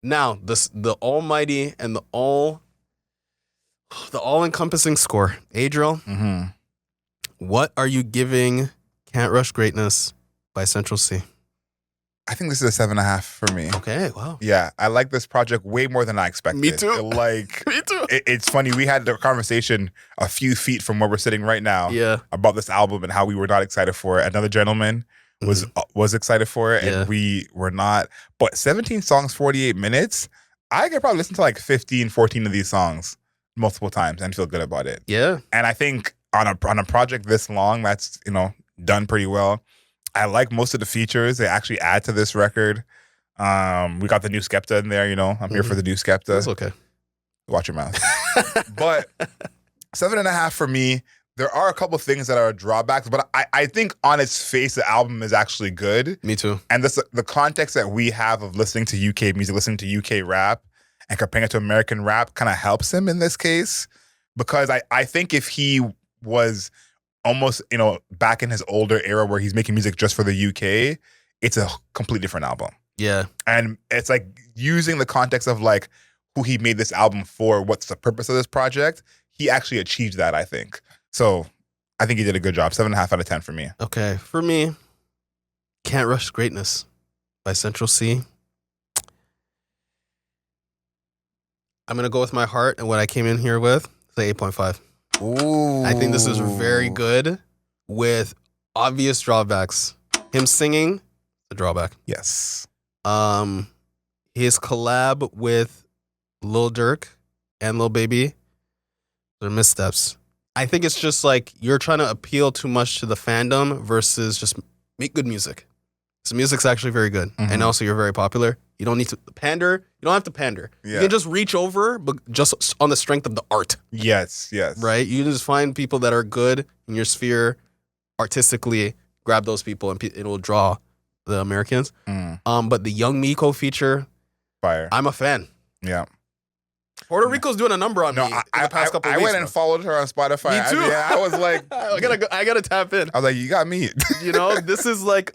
Now, the almighty and the all-encompassing score. Adriel, what are you giving Can't Rush Greatness by Central Cee? I think this is a 7.5 for me. Okay, wow. Yeah, I like this project way more than I expected. Me too. Like, Me too. It's funny. We had a conversation a few feet from where we're sitting right now about this album and how we were not excited for it. Another gentleman was excited for it, and we were not. But 17 songs, 48 minutes. I could probably listen to like 15, 14 of these songs multiple times and feel good about it. Yeah. And I think on a project this long, that's done pretty well. I like most of the features they actually add to this record. We got the new Skepta in there. I'm here for the new Skepta. That's okay. Watch your mouth. But 7.5 for me. There are a couple things that are drawbacks, but I think on its face, the album is actually good. Me too. And the context that we have of listening to UK music, listening to UK rap, and comparing it to American rap kind of helps him in this case. Because I think if he was almost, back in his older era where he's making music just for the UK, it's a completely different album. Yeah. And it's like using the context of like who he made this album for, what's the purpose of this project, he actually achieved that, I think. So I think he did a good job. 7.5 out of 10 for me. Okay. For me, Can't Rush Greatness by Central Cee. I'm going to go with my heart and what I came in here with. Say 8.5. Ooh. I think this is very good with obvious drawbacks. Him singing, the drawback. Yes. His collab with Lil Durk and Lil Baby, they're missteps. I think it's just like you're trying to appeal too much to the fandom versus just make good music. So music's actually very good. And also you're very popular. You don't need to pander. You don't have to pander. Yeah. You can just reach over, but just on the strength of the art. Yes. Right? You can just find people that are good in your sphere artistically, grab those people, and it will draw the Americans. But the young Miko feature, fire. I'm a fan. Yeah. Puerto Rico's doing a number on me in the past couple of weeks. I went and followed her on Spotify. Me too. I was like, I gotta tap in. I was like, you got me. You know, this is like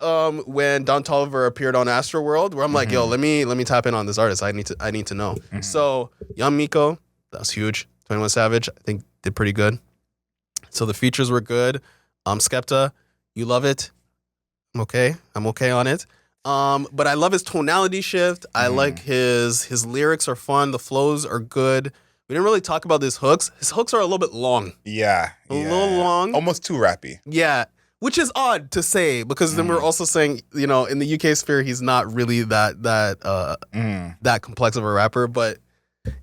when Don Toliver appeared on Astroworld, where I'm like, yo, let me tap in on this artist. I need to know. So Young Miko, that was huge. 21 Savage, I think did pretty good. So the features were good. Skepta, you love it. I'm okay on it. But I love his tonality shift. I like his lyrics are fun. The flows are good. We didn't really talk about his hooks. His hooks are a little bit long. Yeah. A little long. Almost too rappy. Yeah. Which is odd to say because then we're also saying, you know, in the UK sphere, he's not really that complex of a rapper. But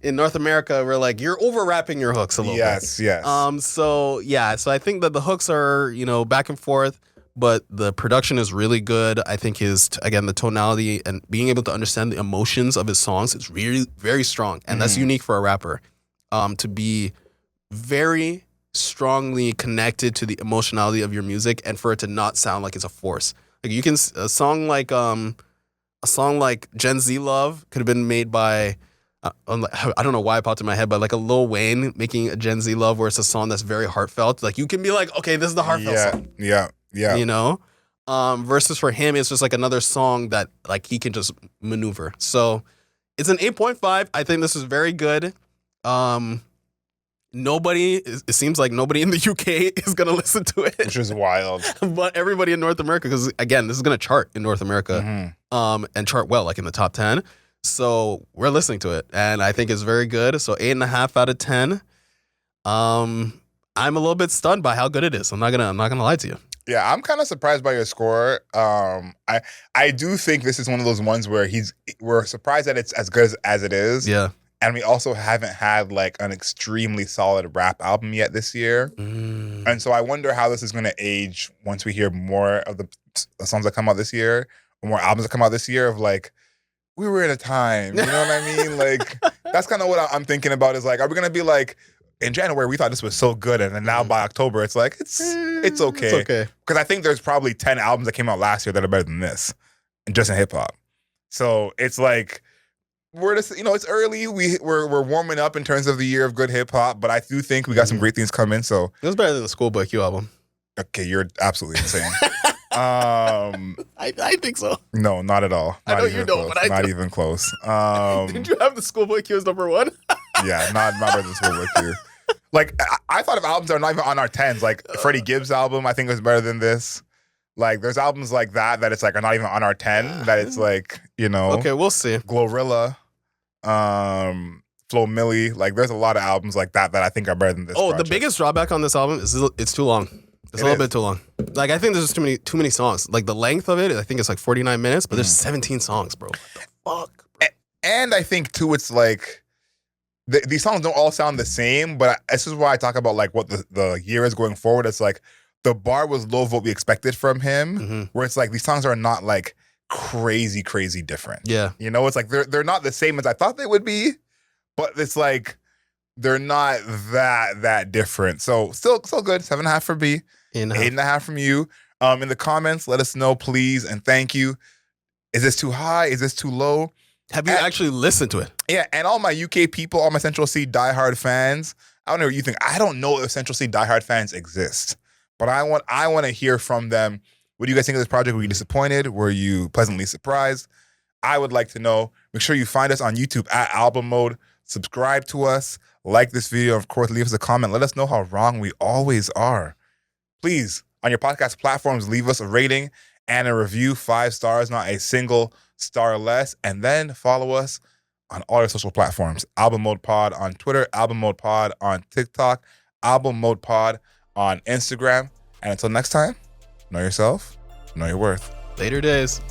in North America, we're like, you're over rapping your hooks a little bit. Yes. So I think that the hooks are, you know, back and forth. But the production is really good. I think the tonality and being able to understand the emotions of his songs is really very strong. And that's unique for a rapper, to be very strongly connected to the emotionality of your music and for it to not sound like it's a force. Like you can, a song like Gen Z Love could have been made by, I don't know why it popped in my head, but like a Lil Wayne making a Gen Z Love where it's a song that's very heartfelt. Like you can be like, okay, this is the heartfelt song. Yeah. You know? Versus for him, it's just like another song that like he can just maneuver. So it's an 8.5. I think this is very good. It seems like nobody in the UK is going to listen to it. Which is wild. But everybody in North America, because again, this is going to chart in North America and chart well, like in the top 10. So we're listening to it. And I think it's very good. So 8.5 out of 10. I'm a little bit stunned by how good it is. I'm not gonna lie to you. Yeah, I'm kind of surprised by your score. I do think this is one of those ones where we're surprised that it's as good as it is. Yeah. And we also haven't had like an extremely solid rap album yet this year. And so I wonder how this is going to age once we hear more of the songs that come out this year, or more albums that come out this year of like, we were in a time, you know what I mean? Like, that's kind of what I'm thinking about is like, are we going to be like, in January, we thought this was so good, and then now by October, it's like, it's okay. It's okay. Because I think there's probably 10 albums that came out last year that are better than this, just in hip-hop. So it's like, we're just, you know, it's early. We're warming up in terms of the year of good hip-hop, but I do think we got some great things coming, so. It was better than the Schoolboy Q album. Okay, you're absolutely insane. I think so. No, not at all. I know you don't, but I not do. even close. Did you have the Schoolboy Q as number one? Yeah, not better than Schoolboy Q. Like, I thought of albums that are not even on our 10s. Like, Freddie Gibbs' album, I think, was better than this. Like, there's albums like that it's like are not even on our 10. That it's like, you know. Okay, we'll see. Glorilla, Flo Milli. Like, there's a lot of albums like that I think are better than this. Oh, project. the biggest drawback on this album is it's too long. It's a little bit too long. Like, I think there's just too many songs. Like, the length of it, I think it's like 49 minutes, but there's 17 songs, bro. What the fuck? Bro? And I think, too, it's like, these songs don't all sound the same, but this is why I talk about like what the year is going forward. It's like the bar was low of what we expected from him, where it's like these songs are not like crazy different. Yeah. You know, it's like they're not the same as I thought they would be, but it's like they're not that different. So still good. 7.5 for B. 8.5 from you. In the comments, let us know, please, and thank you. Is this too high? Is this too low? Have you actually listened to it? Yeah, and all my UK people, all my Central Cee diehard fans, I don't know what you think. I don't know if Central Cee diehard fans exist, but I want to hear from them. What do you guys think of this project? Were you disappointed? Were you pleasantly surprised? I would like to know. Make sure you find us on YouTube at Album Mode. Subscribe to us. Like this video. Of course, leave us a comment. Let us know how wrong we always are. Please, on your podcast platforms, leave us a rating and a review. 5 stars, not a single star less. And then follow us on all our social platforms. Album Mode Pod on Twitter, Album Mode Pod on TikTok, Album Mode Pod on Instagram. And until next time, know yourself, know your worth. Later days.